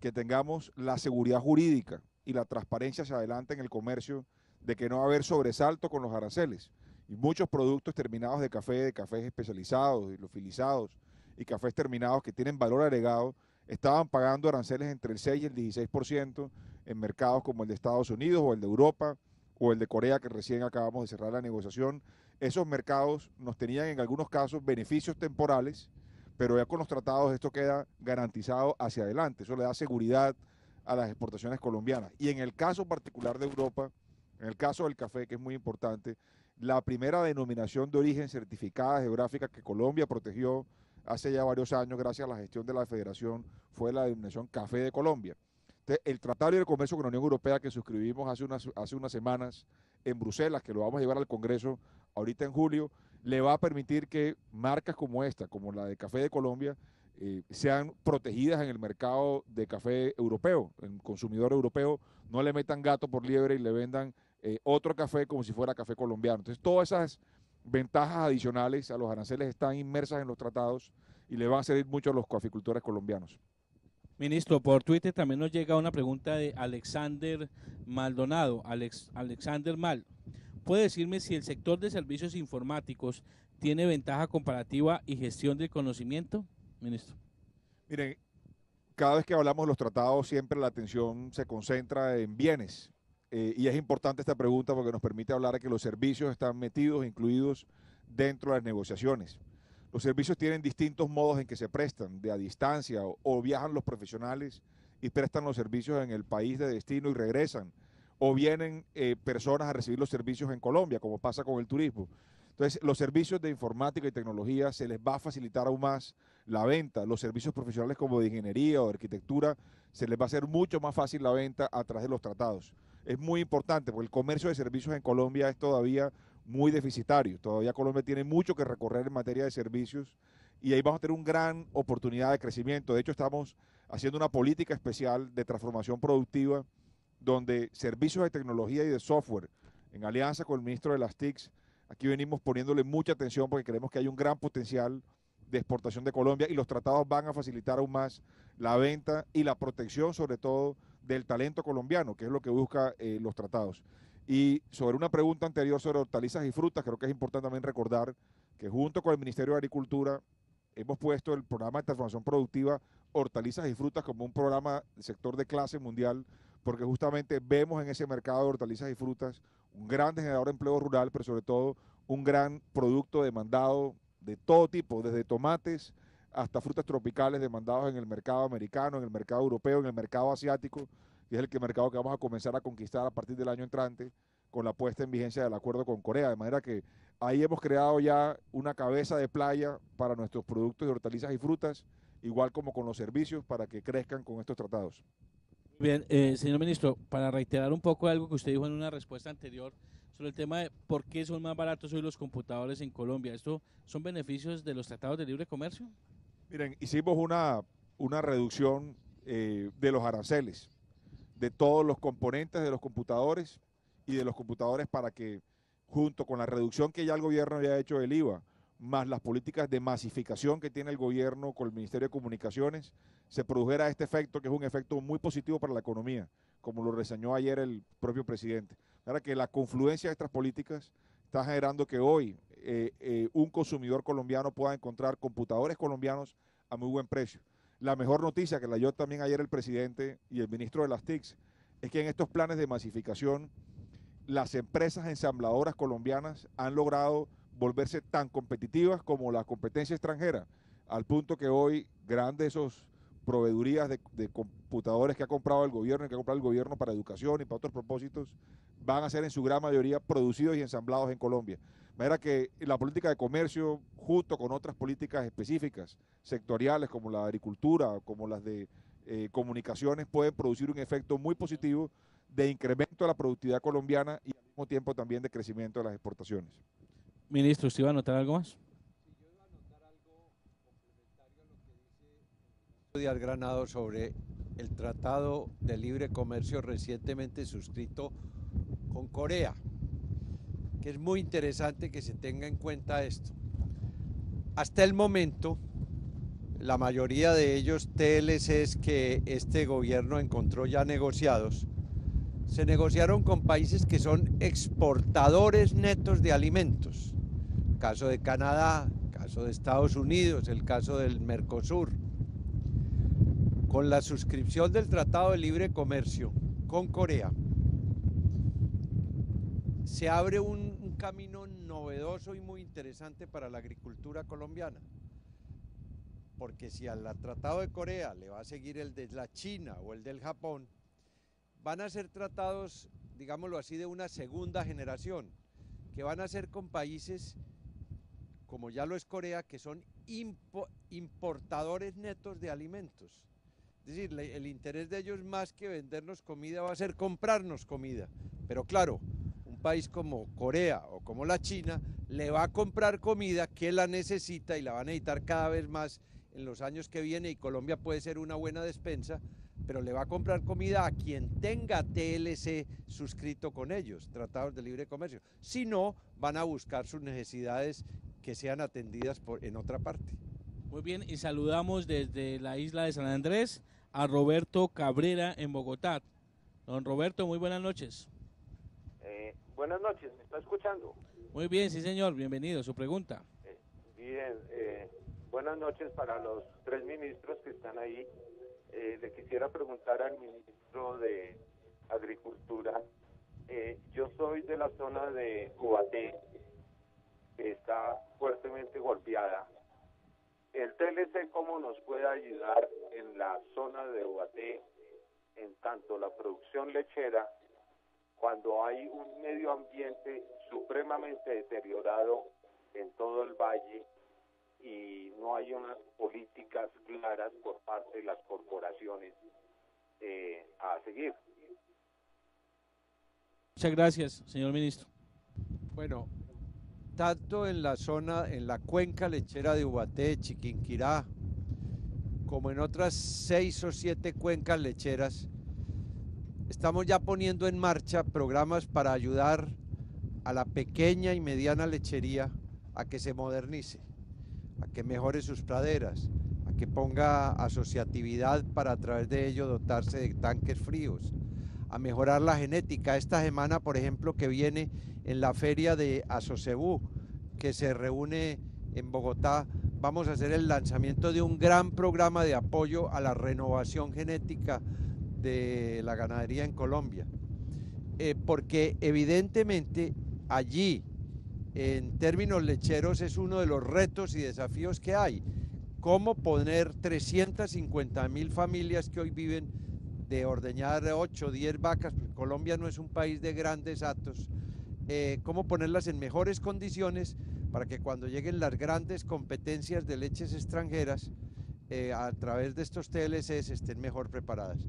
B: que tengamos la seguridad jurídica y la transparencia hacia adelante en el comercio de que no va a haber sobresalto con los aranceles. Y muchos productos terminados de cafés especializados, y los filizados y cafés terminados que tienen valor agregado, estaban pagando aranceles entre el 6 y el 16% en mercados como el de Estados Unidos o el de Europa o el de Corea, que recién acabamos de cerrar la negociación. Esos mercados nos tenían en algunos casos beneficios temporales, pero ya con los tratados esto queda garantizado hacia adelante. Eso le da seguridad a las exportaciones colombianas. Y en el caso particular de Europa, en el caso del café, que es muy importante, la primera denominación de origen certificada geográfica que Colombia protegió hace ya varios años, gracias a la gestión de la Federación, fue la denominación Café de Colombia. Entonces, el Tratado de Comercio con la Unión Europea que suscribimos hace unas semanas en Bruselas, que lo vamos a llevar al Congreso ahorita en julio, le va a permitir que marcas como esta, como la de Café de Colombia, sean protegidas en el mercado de café europeo. El consumidor europeo no le metan gato por liebre y le vendan otro café como si fuera café colombiano. Entonces, todas esas ventajas adicionales a los aranceles están inmersas en los tratados y le van a servir mucho a los coaficultores colombianos.
A: Ministro, por Twitter también nos llega una pregunta de Alexander Maldonado. Alexander Mal, ¿puede decirme si el sector de servicios informáticos tiene ventaja comparativa y gestión del conocimiento, ministro?
B: Miren, cada vez que hablamos de los tratados siempre la atención se concentra en bienes. Y es importante esta pregunta porque nos permite hablar de que los servicios están metidos, incluidos dentro de las negociaciones. Los servicios tienen distintos modos en que se prestan, de a distancia o viajan los profesionales y prestan los servicios en el país de destino y regresan, o vienen personas a recibir los servicios en Colombia, como pasa con el turismo. Entonces, los servicios de informática y tecnología se les va a facilitar aún más la venta. Los servicios profesionales como de ingeniería o de arquitectura se les va a hacer mucho más fácil la venta a través de los tratados. Es muy importante porque el comercio de servicios en Colombia es todavía muy deficitario. Todavía Colombia tiene mucho que recorrer en materia de servicios y ahí vamos a tener una gran oportunidad de crecimiento. De hecho, estamos haciendo una política especial de transformación productiva donde servicios de tecnología y de software, en alianza con el ministro de las TICs, aquí venimos poniéndole mucha atención porque creemos que hay un gran potencial de exportación de Colombia y los tratados van a facilitar aún más la venta y la protección, sobre todo, del talento colombiano, que es lo que busca los tratados. Y sobre una pregunta anterior sobre hortalizas y frutas, creo que es importante también recordar que junto con el Ministerio de Agricultura hemos puesto el programa de transformación productiva hortalizas y frutas como un programa del sector de clase mundial, porque justamente vemos en ese mercado de hortalizas y frutas un gran generador de empleo rural, pero sobre todo un gran producto demandado de todo tipo, desde tomates hasta frutas tropicales demandados en el mercado americano, en el mercado europeo, en el mercado asiático, que es el mercado que vamos a comenzar a conquistar a partir del año entrante con la puesta en vigencia del acuerdo con Corea. De manera que ahí hemos creado ya una cabeza de playa para nuestros productos de hortalizas y frutas, igual como con los servicios, para que crezcan con estos tratados.
A: Bien, señor ministro, para reiterar un poco algo que usted dijo en una respuesta anterior sobre el tema de por qué son más baratos hoy los computadores en Colombia, ¿esto son beneficios de los tratados de libre comercio?
B: Miren, hicimos una reducción de los aranceles, de todos los componentes de los computadores y de los computadores para que, junto con la reducción que ya el gobierno había hecho del IVA, más las políticas de masificación que tiene el gobierno con el Ministerio de Comunicaciones, se produjera este efecto, que es un efecto muy positivo para la economía, como lo reseñó ayer el propio presidente. Ahora que la confluencia de estas políticas está generando que hoy un consumidor colombiano pueda encontrar computadores colombianos a muy buen precio. La mejor noticia que la dio también ayer el presidente y el ministro de las TICs es que en estos planes de masificación las empresas ensambladoras colombianas han logrado volverse tan competitivas como la competencia extranjera, al punto que hoy grandes esos proveedurías de computadores que ha comprado el gobierno y que ha comprado el gobierno para educación y para otros propósitos van a ser en su gran mayoría producidos y ensamblados en Colombia. De manera que la política de comercio, junto con otras políticas específicas, sectoriales como la de agricultura, como las de comunicaciones, pueden producir un efecto muy positivo de incremento de la productividad colombiana y al mismo tiempo también de crecimiento de las exportaciones.
A: Ministro, ¿usted iba a anotar algo más?
D: Díaz Granado sobre el Tratado de Libre Comercio recientemente suscrito con Corea, que es muy interesante que se tenga en cuenta esto. Hasta el momento, la mayoría de ellos TLCs que este gobierno encontró ya negociados, se negociaron con países que son exportadores netos de alimentos. El caso de Canadá, el caso de Estados Unidos, el caso del Mercosur. Con la suscripción del Tratado de Libre Comercio con Corea, se abre un camino novedoso y muy interesante para la agricultura colombiana. Porque si al Tratado de Corea le va a seguir el de la China o el del Japón, van a ser tratados, digámoslo así, de una segunda generación, que van a ser con países, como ya lo es Corea, que son importadores netos de alimentos. Es decir, el interés de ellos más que vendernos comida va a ser comprarnos comida. Pero claro, un país como Corea o como la China le va a comprar comida que la necesita y la va a necesitar cada vez más en los años que vienen, y Colombia puede ser una buena despensa, pero le va a comprar comida a quien tenga TLC suscrito con ellos, tratados de libre comercio. Si no, van a buscar sus necesidades que sean atendidas en otra parte.
A: Muy bien, y saludamos desde la isla de San Andrés a Roberto Cabrera en Bogotá. Don Roberto, muy buenas noches.
H: Buenas noches, ¿me está escuchando?
A: Muy bien, sí señor, bienvenido. Su pregunta.
H: Bien, buenas noches para los tres ministros que están ahí. Le quisiera preguntar al ministro de Agricultura. Yo soy de la zona de Ubaté, que está fuertemente golpeada. ¿El TLC cómo nos puede ayudar en la zona de Ubaté, en tanto la producción lechera, cuando hay un medio ambiente supremamente deteriorado en todo el valle y no hay unas políticas claras por parte de las corporaciones a seguir?
A: Muchas gracias, señor ministro.
D: Bueno, tanto en la zona, en la cuenca lechera de Ubaté, Chiquinquirá, como en otras 6 o 7 cuencas lecheras, estamos ya poniendo en marcha programas para ayudar a la pequeña y mediana lechería a que se modernice, a que mejore sus praderas, a que ponga asociatividad para a través de ello dotarse de tanques fríos, a mejorar la genética. Esta semana, por ejemplo, que viene en la feria de Asocebú, que se reúne en Bogotá, vamos a hacer el lanzamiento de un gran programa de apoyo a la renovación genética de la ganadería en Colombia. Porque evidentemente allí, en términos lecheros, es uno de los retos y desafíos que hay. Cómo poner 350.000 familias que hoy viven de ordeñar 8 o 10 vacas, porque Colombia no es un país de grandes hatos, cómo ponerlas en mejores condiciones para que cuando lleguen las grandes competencias de leches extranjeras, a través de estos TLCs estén mejor preparadas.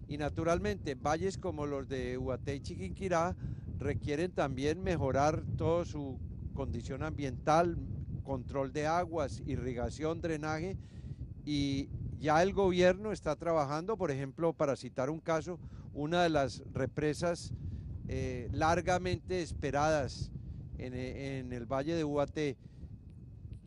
D: Y naturalmente, valles como los de Ubaté y Chiquinquirá requieren también mejorar toda su condición ambiental, control de aguas, irrigación, drenaje, y ya el gobierno está trabajando, por ejemplo, para citar un caso, una de las represas largamente esperadas en el valle de Ubaté,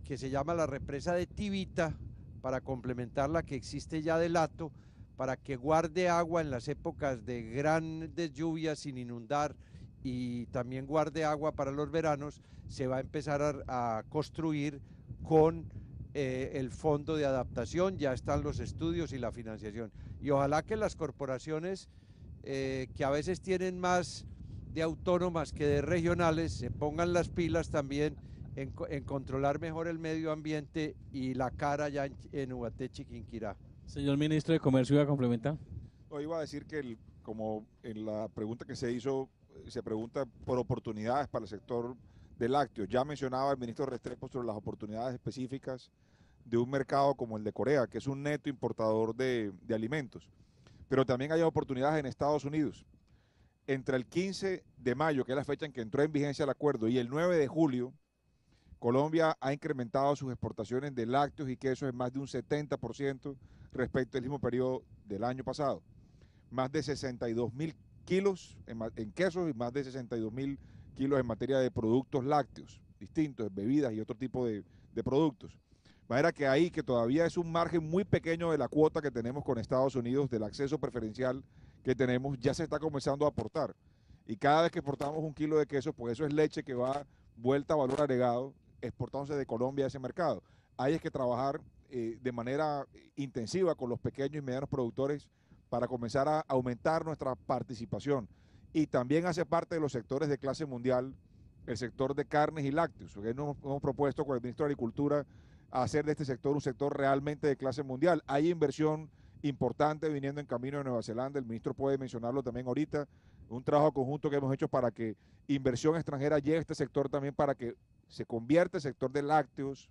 D: que se llama la represa de Tibita, para complementar la que existe ya de Lato, para que guarde agua en las épocas de grandes lluvias sin inundar y también guarde agua para los veranos. Se va a empezar a construir con el fondo de adaptación, ya están los estudios y la financiación. Y ojalá que las corporaciones que a veces tienen más de autónomas que de regionales se pongan las pilas también en controlar mejor el medio ambiente y la cara ya en Ubaté, Chiquinquirá.
A: Señor ministro de Comercio, ¿iba a complementar?
B: No, iba a decir que como en la pregunta que se hizo, se pregunta por oportunidades para el sector de lácteos. Ya mencionaba el ministro Restrepo sobre las oportunidades específicas de un mercado como el de Corea, que es un neto importador de alimentos. Pero también hay oportunidades en Estados Unidos. Entre el 15 de mayo, que es la fecha en que entró en vigencia el acuerdo, y el 9 de julio, Colombia ha incrementado sus exportaciones de lácteos y quesos en más de un 70% respecto al mismo periodo del año pasado. Más de 62.000 kilos en quesos y más de 62.000 kilos en materia de productos lácteos distintos, bebidas y otro tipo de productos. De manera que ahí, que todavía es un margen muy pequeño de la cuota que tenemos con Estados Unidos, del acceso preferencial que tenemos, ya se está comenzando a aportar. Y cada vez que exportamos un kilo de queso, pues eso es leche que va vuelta a valor agregado, exportándose de Colombia a ese mercado. Hay que trabajar de manera intensiva con los pequeños y medianos productores para comenzar a aumentar nuestra participación. Y también hace parte de los sectores de clase mundial el sector de carnes y lácteos. Nos hemos propuesto con el ministro de Agricultura hacer de este sector un sector realmente de clase mundial. Hay inversión importante viniendo en camino de Nueva Zelanda, el ministro puede mencionarlo también ahorita, un trabajo conjunto que hemos hecho para que inversión extranjera llegue a este sector también, para que se convierta el sector de lácteos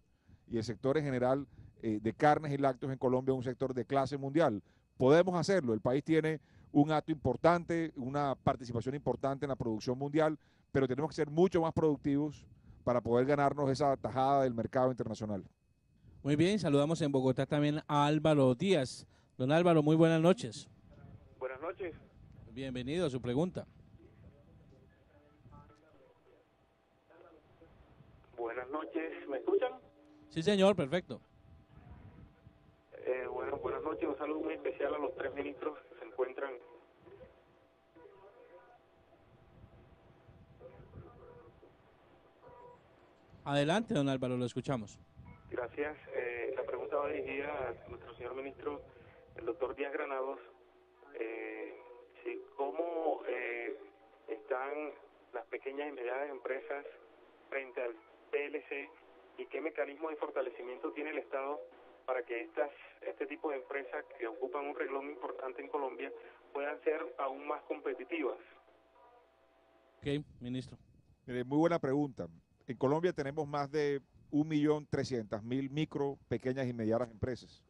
B: y el sector en general de carnes y lácteos en Colombia en un sector de clase mundial. Podemos hacerlo, el país tiene un acto importante, una participación importante en la producción mundial, pero tenemos que ser mucho más productivos para poder ganarnos esa tajada del mercado internacional.
A: Muy bien, saludamos en Bogotá también a Álvaro Díaz. Don Álvaro, muy buenas noches.
H: Buenas noches.
A: Bienvenido a su pregunta.
H: Buenas noches, ¿me escuchan?
A: Sí, señor, perfecto.
H: Bueno, buenas noches, un saludo muy especial a los 3 ministros que se encuentran.
A: Adelante, don Álvaro, lo escuchamos.
H: Gracias. La pregunta va dirigida a nuestro señor ministro el doctor Díaz Granados, sí, cómo están las pequeñas y medianas empresas frente al TLC y qué mecanismo de fortalecimiento tiene el Estado para que este tipo de empresas que ocupan un renglón importante en Colombia puedan ser aún más competitivas.
A: Ok, ministro.
B: Mire, muy buena pregunta. En Colombia tenemos más de 1.300.000 micro, pequeñas y medianas empresas.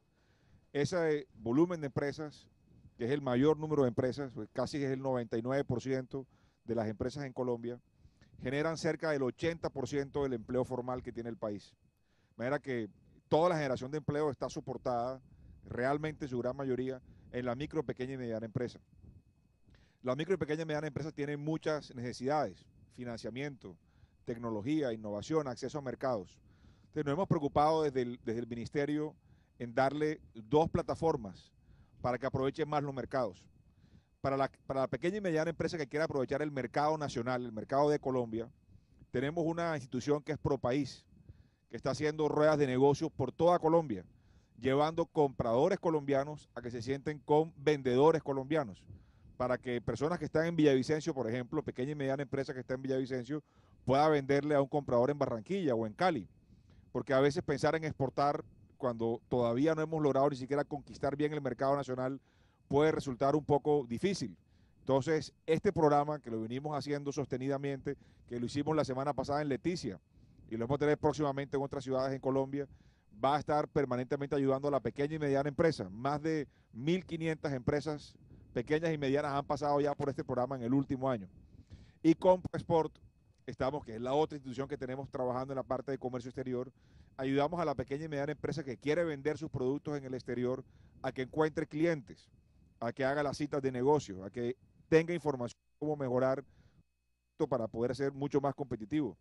B: Ese volumen de empresas, que es el mayor número de empresas, pues casi es el 99% de las empresas en Colombia, generan cerca del 80% del empleo formal que tiene el país. De manera que toda la generación de empleo está soportada, realmente su gran mayoría, en la micro, pequeña y mediana empresa. La micro y pequeña y mediana empresa tienen muchas necesidades: financiamiento, tecnología, innovación, acceso a mercados. Entonces nos hemos preocupado desde el ministerio en darle 2 plataformas para que aprovechen más los mercados. Para la pequeña y mediana empresa que quiera aprovechar el mercado nacional, el mercado de Colombia, tenemos una institución que es ProPaís, que está haciendo ruedas de negocios por toda Colombia, llevando compradores colombianos a que se sienten con vendedores colombianos, para que personas que están en Villavicencio, por ejemplo, pequeña y mediana empresa que está en Villavicencio, pueda venderle a un comprador en Barranquilla o en Cali, porque a veces pensar en exportar cuando todavía no hemos logrado ni siquiera conquistar bien el mercado nacional puede resultar un poco difícil. Entonces, este programa que lo venimos haciendo sostenidamente, que lo hicimos la semana pasada en Leticia y lo vamos a tener próximamente en otras ciudades en Colombia, va a estar permanentemente ayudando a la pequeña y mediana empresa. Más de 1.500 empresas pequeñas y medianas han pasado ya por este programa en el último año. Y CompoExport, que es la otra institución que tenemos trabajando en la parte de comercio exterior, ayudamos a la pequeña y mediana empresa que quiere vender sus productos en el exterior a que encuentre clientes, a que haga las citas de negocio, a que tenga información de cómo mejorar para poder ser mucho más competitivo.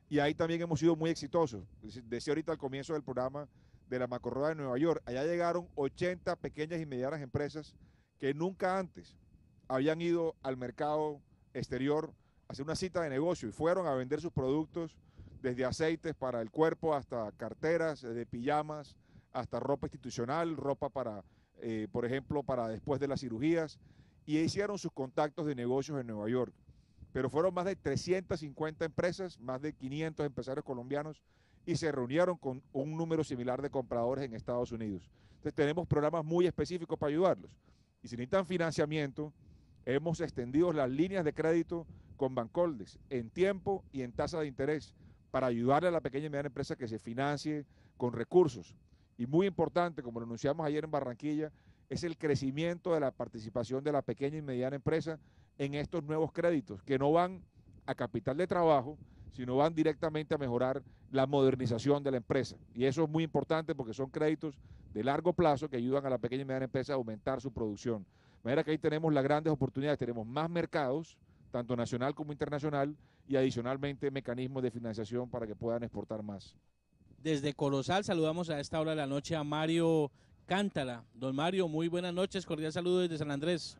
B: Y ahí también hemos sido muy exitosos. Decía ahorita al comienzo del programa de la Macrorueda de Nueva York, allá llegaron 80 pequeñas y medianas empresas que nunca antes habían ido al mercado exterior a hacer una cita de negocio y fueron a vender sus productos, desde aceites para el cuerpo hasta carteras, de pijamas, hasta ropa institucional, ropa para, por ejemplo, para después de las cirugías, y hicieron sus contactos de negocios en Nueva York. Pero fueron más de 350 empresas, más de 500 empresarios colombianos, y se reunieron con un número similar de compradores en Estados Unidos. Entonces tenemos programas muy específicos para ayudarlos. Y si necesitan financiamiento, hemos extendido las líneas de crédito con Bancoldex en tiempo y en tasa de interés para ayudarle a la pequeña y mediana empresa que se financie con recursos. Y muy importante, como lo anunciamos ayer en Barranquilla, es el crecimiento de la participación de la pequeña y mediana empresa en estos nuevos créditos, que no van a capital de trabajo, sino van directamente a mejorar la modernización de la empresa. Y eso es muy importante porque son créditos de largo plazo que ayudan a la pequeña y mediana empresa a aumentar su producción. De manera que ahí tenemos las grandes oportunidades, tenemos más mercados, tanto nacional como internacional, y adicionalmente mecanismos de financiación para que puedan exportar más.
A: Desde Corozal saludamos a esta hora de la noche a Mario Cántara. Don Mario, muy buenas noches, cordial saludo desde San Andrés.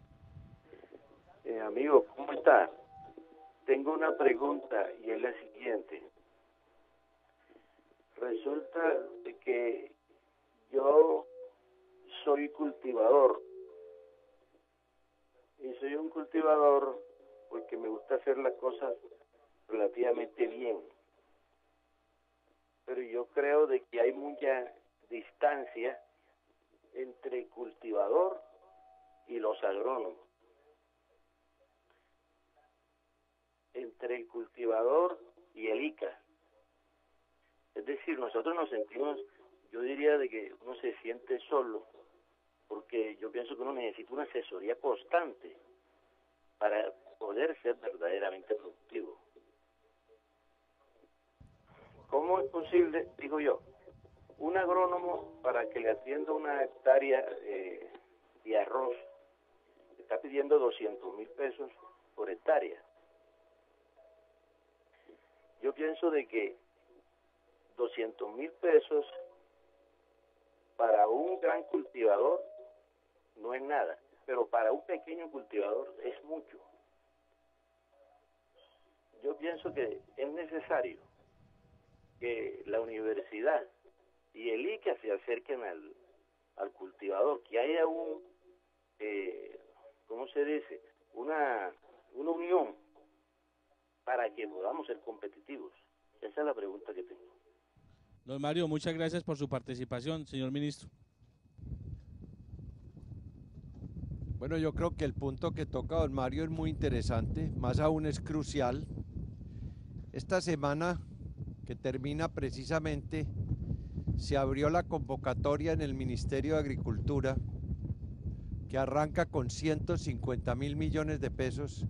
I: Amigo, ¿cómo está? Tengo una pregunta y es la siguiente. Resulta de que yo soy cultivador y soy un cultivador porque me gusta hacer las cosas relativamente bien. Pero yo creo de que hay mucha distancia entre el cultivador y los agrónomos. Entre el cultivador y el ICA. Es decir, nosotros nos sentimos, yo diría de que uno se siente solo, porque yo pienso que uno necesita una asesoría constante para poder ser verdaderamente productivo. ¿Cómo es posible, digo yo, un agrónomo para que le atienda una hectárea de arroz está pidiendo 200.000 pesos por hectárea? Yo pienso de que 200.000 pesos para un gran cultivador no es nada, pero para un pequeño cultivador es mucho. Yo pienso que es necesario que la universidad y el ICA se acerquen al cultivador, que haya ¿cómo se dice? Una unión para que podamos ser competitivos. Esa es la pregunta que tengo.
A: Don Mario, muchas gracias por su participación, señor ministro.
D: Bueno, yo creo que el punto que toca don Mario es muy interesante, más aún es crucial. Esta semana que termina precisamente, se abrió la convocatoria en el Ministerio de Agricultura, que arranca con 150.000 millones de pesos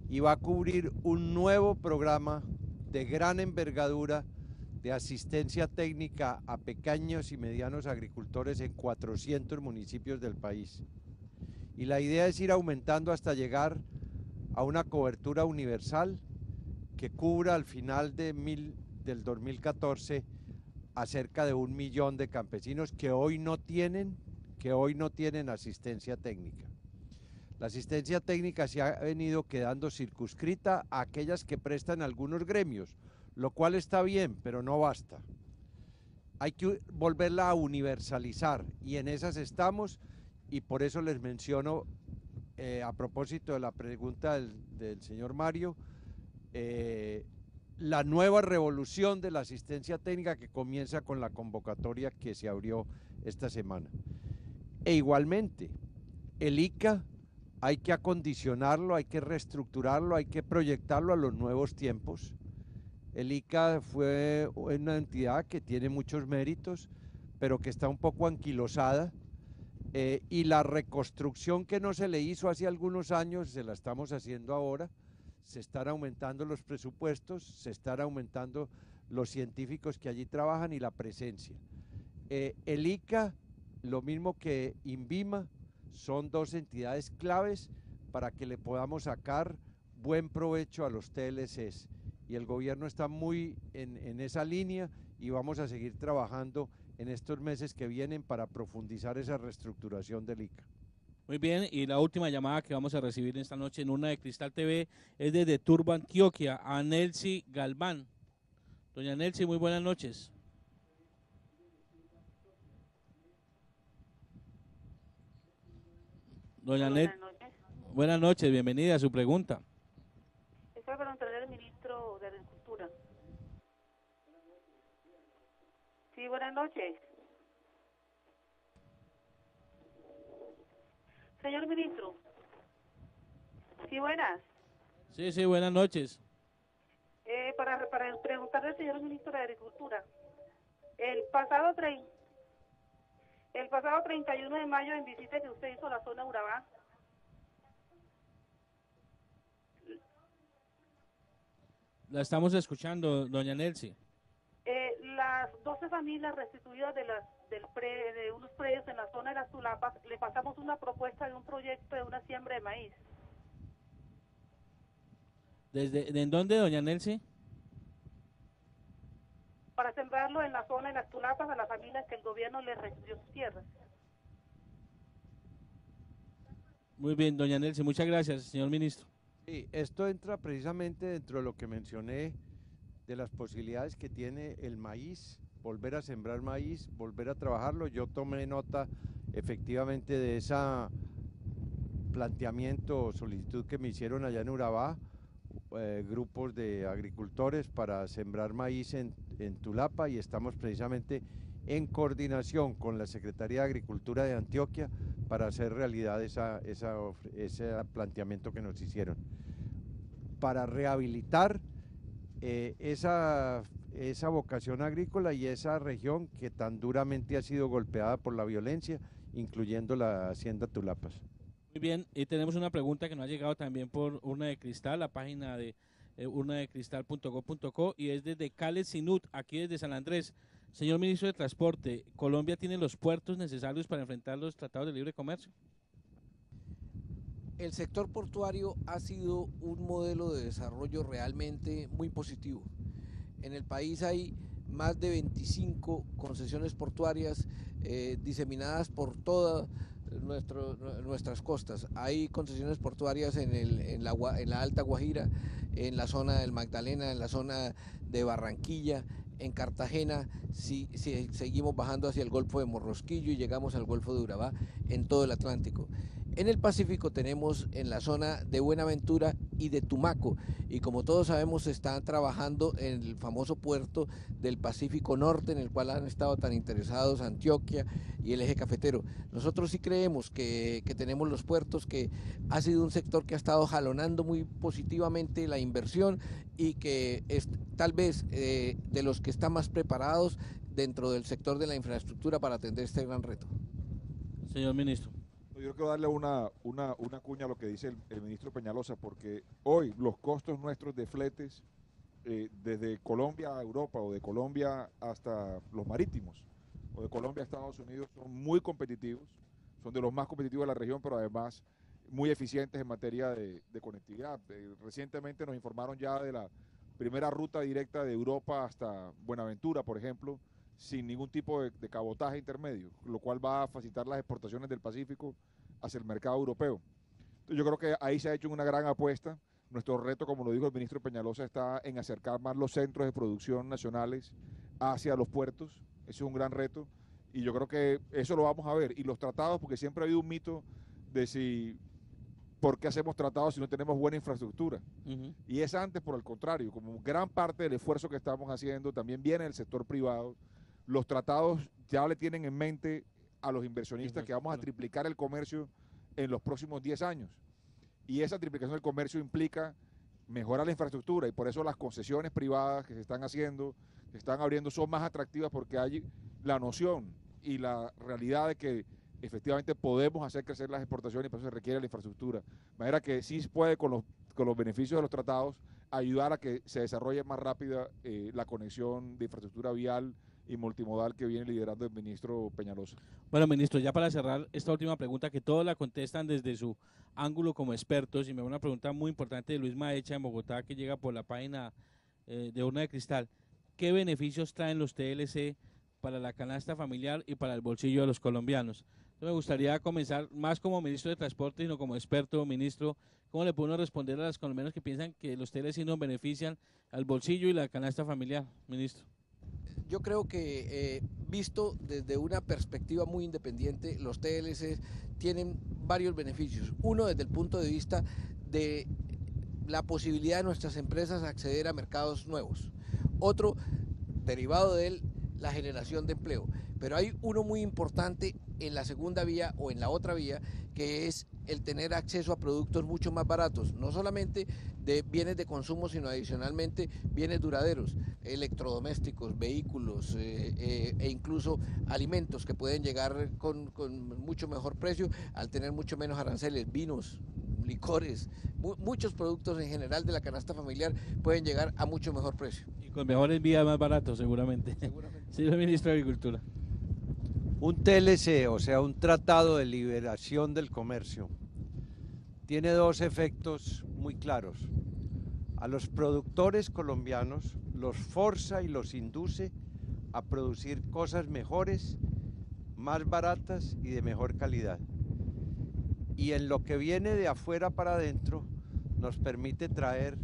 D: y va a cubrir un nuevo programa de gran envergadura de asistencia técnica a pequeños y medianos agricultores en 400 municipios del país. Y la idea es ir aumentando hasta llegar a una cobertura universal que cubra al final del 2014 a cerca de 1 millón de campesinos que hoy no tienen asistencia técnica. La asistencia técnica se ha venido quedando circunscrita a aquellas que prestan algunos gremios, lo cual está bien, pero no basta. Hay que volverla a universalizar y en esas estamos, y por eso les menciono, a propósito de la pregunta del señor Mario, la nueva revolución de la asistencia técnica que comienza con la convocatoria que se abrió esta semana. E igualmente, el ICA hay que acondicionarlo, hay que reestructurarlo, hay que proyectarlo a los nuevos tiempos. El ICA fue una entidad que tiene muchos méritos, pero que está un poco anquilosada, y la reconstrucción que no se le hizo hace algunos años, se la estamos haciendo ahora. Se están aumentando los presupuestos, se están aumentando los científicos que allí trabajan y la presencia. El ICA, lo mismo que INVIMA, son dos entidades claves para que le podamos sacar buen provecho a los TLCs. Y el gobierno está muy en esa línea y vamos a seguir trabajando en estos meses que vienen para profundizar esa reestructuración del ICA.
A: Muy bien, y la última llamada que vamos a recibir esta noche en Una de Cristal TV es desde Turbo, Antioquia, a Nelcy Galván. Doña Nelcy, muy buenas noches. Doña Nelcy, buenas noches, bienvenida a su pregunta.
E: Es para preguntarle al ministro de Agricultura. Sí, buenas noches. Señor ministro. Sí, buenas.
A: Sí, buenas noches.
E: Para preguntarle al señor ministro de Agricultura. El pasado 31 de mayo, en visita que usted hizo a la zona Urabá,
A: La estamos escuchando, doña Nelcy.
E: Las 12 familias restituidas de unos predios en la zona de las Tulapas, le pasamos una propuesta de un proyecto de una siembra de maíz.
A: ¿En dónde, doña Nelcy?
E: Para sembrarlo en la zona de las Tulapas a las familias que el gobierno les restituyó sus tierras.
A: Muy bien, doña Nelcy, muchas gracias, señor ministro.
D: Sí, esto entra precisamente dentro de lo que mencioné, de las posibilidades que tiene el maíz, volver a sembrar maíz, volver a trabajarlo. Yo tomé nota efectivamente de ese planteamiento o solicitud que me hicieron allá en Urabá, grupos de agricultores para sembrar maíz en Tulapa, y estamos precisamente en coordinación con la Secretaría de Agricultura de Antioquia para hacer realidad ese planteamiento que nos hicieron, para rehabilitar esa vocación agrícola y esa región que tan duramente ha sido golpeada por la violencia, incluyendo la hacienda Tulapas.
A: Muy bien, y tenemos una pregunta que nos ha llegado también por Urna de Cristal, la página de urnadecristal.go.co, y es desde Cale Sinut, aquí desde San Andrés. Señor ministro de Transporte, ¿Colombia tiene los puertos necesarios para enfrentar los tratados de libre comercio?
C: El sector portuario ha sido un modelo de desarrollo realmente muy positivo. En el país hay más de 25 concesiones portuarias diseminadas por todas nuestras costas. Hay concesiones portuarias en la Alta Guajira, en la zona del Magdalena, en la zona de Barranquilla, en Cartagena, si seguimos bajando hacia el Golfo de Morrosquillo y llegamos al Golfo de Urabá, en todo el Atlántico. En el Pacífico tenemos en la zona de Buenaventura y de Tumaco, y como todos sabemos se está trabajando en el famoso puerto del Pacífico Norte, en el cual han estado tan interesados Antioquia y el eje cafetero. Nosotros sí creemos que tenemos los puertos, que ha sido un sector que ha estado jalonando muy positivamente la inversión y que es tal vez de los que están más preparados dentro del sector de la infraestructura para atender este gran reto.
A: Señor ministro.
B: Yo quiero darle una cuña a lo que dice el ministro Peñalosa, porque hoy los costos nuestros de fletes desde Colombia a Europa o de Colombia hasta los marítimos o de Colombia a Estados Unidos son muy competitivos, son de los más competitivos de la región, pero además muy eficientes en materia de conectividad. Recientemente nos informaron ya de la primera ruta directa de Europa hasta Buenaventura, por ejemplo, sin ningún tipo de cabotaje intermedio, lo cual va a facilitar las exportaciones del Pacífico hacia el mercado europeo. Entonces, yo creo que ahí se ha hecho una gran apuesta. Nuestro reto, como lo dijo el ministro Peñalosa, está en acercar más los centros de producción nacionales hacia los puertos. Ese es un gran reto y yo creo que eso lo vamos a ver. Y los tratados, porque siempre ha habido un mito de ¿por qué hacemos tratados si no tenemos buena infraestructura? Y es antes, por el contrario, como gran parte del esfuerzo que estamos haciendo también viene del sector privado. Los tratados ya le tienen en mente a los inversionistas que vamos a triplicar el comercio en los próximos 10 años. Y esa triplicación del comercio implica mejorar la infraestructura y por eso las concesiones privadas que se están haciendo, se están abriendo, son más atractivas porque hay la noción y la realidad de que efectivamente podemos hacer crecer las exportaciones y por eso se requiere la infraestructura. De manera que sí puede con los beneficios de los tratados ayudar a que se desarrolle más rápida la conexión de infraestructura vial y multimodal que viene liderando el ministro Peñalosa.
A: Bueno, ministro, ya para cerrar esta última pregunta, que todos la contestan desde su ángulo como expertos, y me da una pregunta muy importante de Luis Maecha en Bogotá, que llega por la página de Urna de Cristal. ¿Qué beneficios traen los TLC para la canasta familiar y para el bolsillo de los colombianos? Entonces me gustaría comenzar más como ministro de Transporte, sino como experto, ministro. ¿Cómo le puede uno responder a los colombianos que piensan que los TLC no benefician al bolsillo y la canasta familiar, ministro?
C: Yo creo que visto desde una perspectiva muy independiente, los TLC tienen varios beneficios. Uno, desde el punto de vista de la posibilidad de nuestras empresas acceder a mercados nuevos. Otro, derivado de él, la generación de empleo. Pero hay uno muy importante en la segunda vía o en la otra vía, que es el tener acceso a productos mucho más baratos, no solamente de bienes de consumo, sino adicionalmente bienes duraderos, electrodomésticos, vehículos e incluso alimentos que pueden llegar con mucho mejor precio al tener mucho menos aranceles, vinos, licores, muchos productos en general de la canasta familiar pueden llegar a mucho mejor precio.
A: Y con mejores vías más baratos, seguramente. Señor ministro de Agricultura.
D: Un TLC, o sea, un Tratado de Liberación del Comercio, tiene dos efectos muy claros. A los productores colombianos los forza y los induce a producir cosas mejores, más baratas y de mejor calidad. Y en lo que viene de afuera para adentro nos permite traer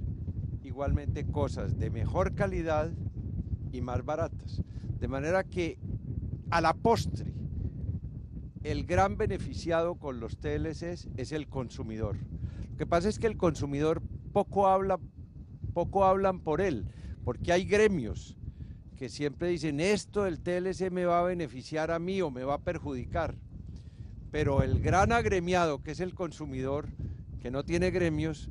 D: igualmente cosas de mejor calidad y más baratas. De manera que a la postre, el gran beneficiado con los TLCs es el consumidor. Lo que pasa es que el consumidor poco hablan por él, porque hay gremios que siempre dicen esto del TLC me va a beneficiar a mí o me va a perjudicar. Pero el gran agremiado, que es el consumidor, que no tiene gremios,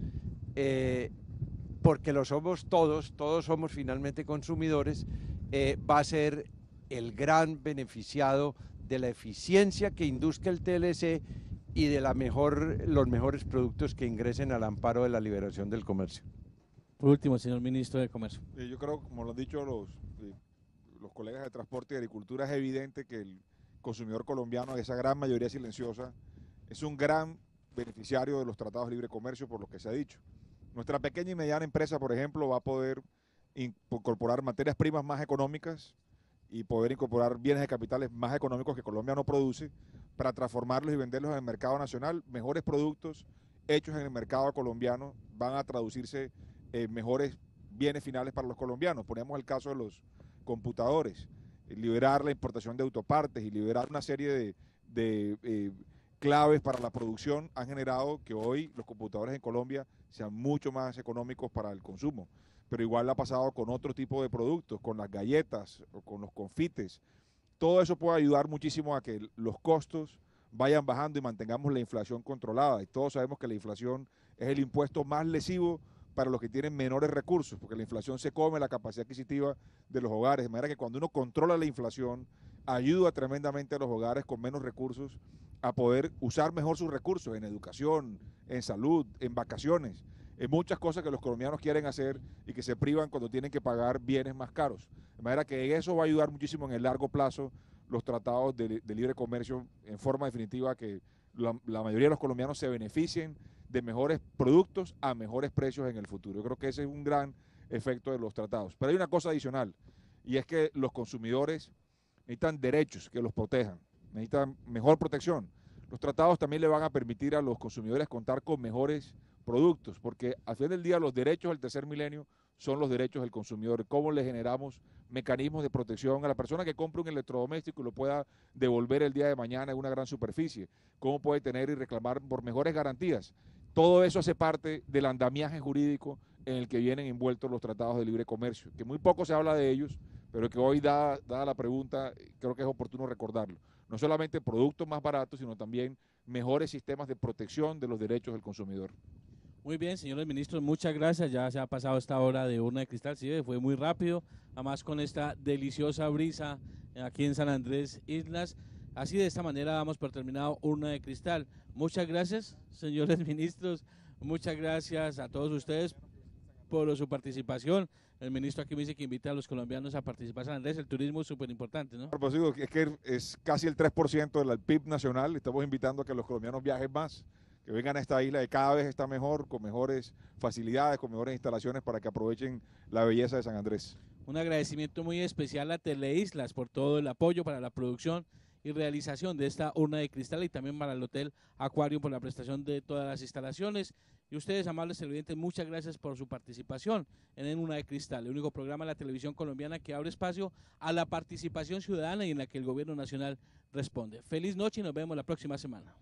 D: porque lo somos todos somos finalmente consumidores, va a ser el gran beneficiado de la eficiencia que induzca el TLC y de los mejores productos que ingresen al amparo de la liberación del comercio.
A: Por último, señor ministro de Comercio.
B: Yo creo, como lo han dicho los colegas de Transporte y Agricultura, es evidente que el consumidor colombiano, esa gran mayoría silenciosa, es un gran beneficiario de los tratados de libre comercio, por lo que se ha dicho. Nuestra pequeña y mediana empresa, por ejemplo, va a poder incorporar materias primas más económicas y poder incorporar bienes de capitales más económicos que Colombia no produce para transformarlos y venderlos en el mercado nacional. Mejores productos hechos en el mercado colombiano van a traducirse en mejores bienes finales para los colombianos. Ponemos el caso de los computadores, liberar la importación de autopartes y liberar una serie de claves para la producción han generado que hoy los computadores en Colombia sean mucho más económicos para el consumo. Pero igual ha pasado con otro tipo de productos, con las galletas o con los confites. Todo eso puede ayudar muchísimo a que los costos vayan bajando y mantengamos la inflación controlada. Y todos sabemos que la inflación es el impuesto más lesivo para los que tienen menores recursos, porque la inflación se come la capacidad adquisitiva de los hogares, de manera que cuando uno controla la inflación, ayuda tremendamente a los hogares con menos recursos a poder usar mejor sus recursos en educación, en salud, en vacaciones, en muchas cosas que los colombianos quieren hacer y que se privan cuando tienen que pagar bienes más caros. De manera que eso va a ayudar muchísimo en el largo plazo los tratados de libre comercio en forma definitiva que la mayoría de los colombianos se beneficien de mejores productos a mejores precios en el futuro. Yo creo que ese es un gran efecto de los tratados. Pero hay una cosa adicional, y es que los consumidores necesitan derechos que los protejan, necesitan mejor protección. Los tratados también le van a permitir a los consumidores contar con mejores productos, porque al final del día los derechos del tercer milenio son los derechos del consumidor. ¿Cómo le generamos mecanismos de protección a la persona que compre un electrodoméstico y lo pueda devolver el día de mañana en una gran superficie? ¿Cómo puede tener y reclamar por mejores garantías? Todo eso hace parte del andamiaje jurídico en el que vienen envueltos los tratados de libre comercio, que muy poco se habla de ellos, pero que hoy, dada la pregunta, creo que es oportuno recordarlo. No solamente productos más baratos, sino también mejores sistemas de protección de los derechos del consumidor.
A: Muy bien, señores ministros, muchas gracias. Ya se ha pasado esta hora de Urna de Cristal, sí, fue muy rápido, además con esta deliciosa brisa aquí en San Andrés Islas. Así de esta manera damos por terminado Urna de Cristal. Muchas gracias, señores ministros, muchas gracias a todos ustedes por su participación. El ministro aquí me dice que invita a los colombianos a participar en San Andrés, el turismo es súper importante, ¿no?
B: Pues digo, es que es casi el 3% del PIB nacional, estamos invitando a que los colombianos viajen más, que vengan a esta isla que cada vez está mejor, con mejores facilidades, con mejores instalaciones para que aprovechen la belleza de San Andrés.
A: Un agradecimiento muy especial a Teleislas por todo el apoyo para la producción y realización de esta urna de cristal y también para el Hotel Acuario por la prestación de todas las instalaciones. Y ustedes, amables televidentes, muchas gracias por su participación en Urna de Cristal, el único programa de la televisión colombiana que abre espacio a la participación ciudadana y en la que el gobierno nacional responde. Feliz noche y nos vemos la próxima semana.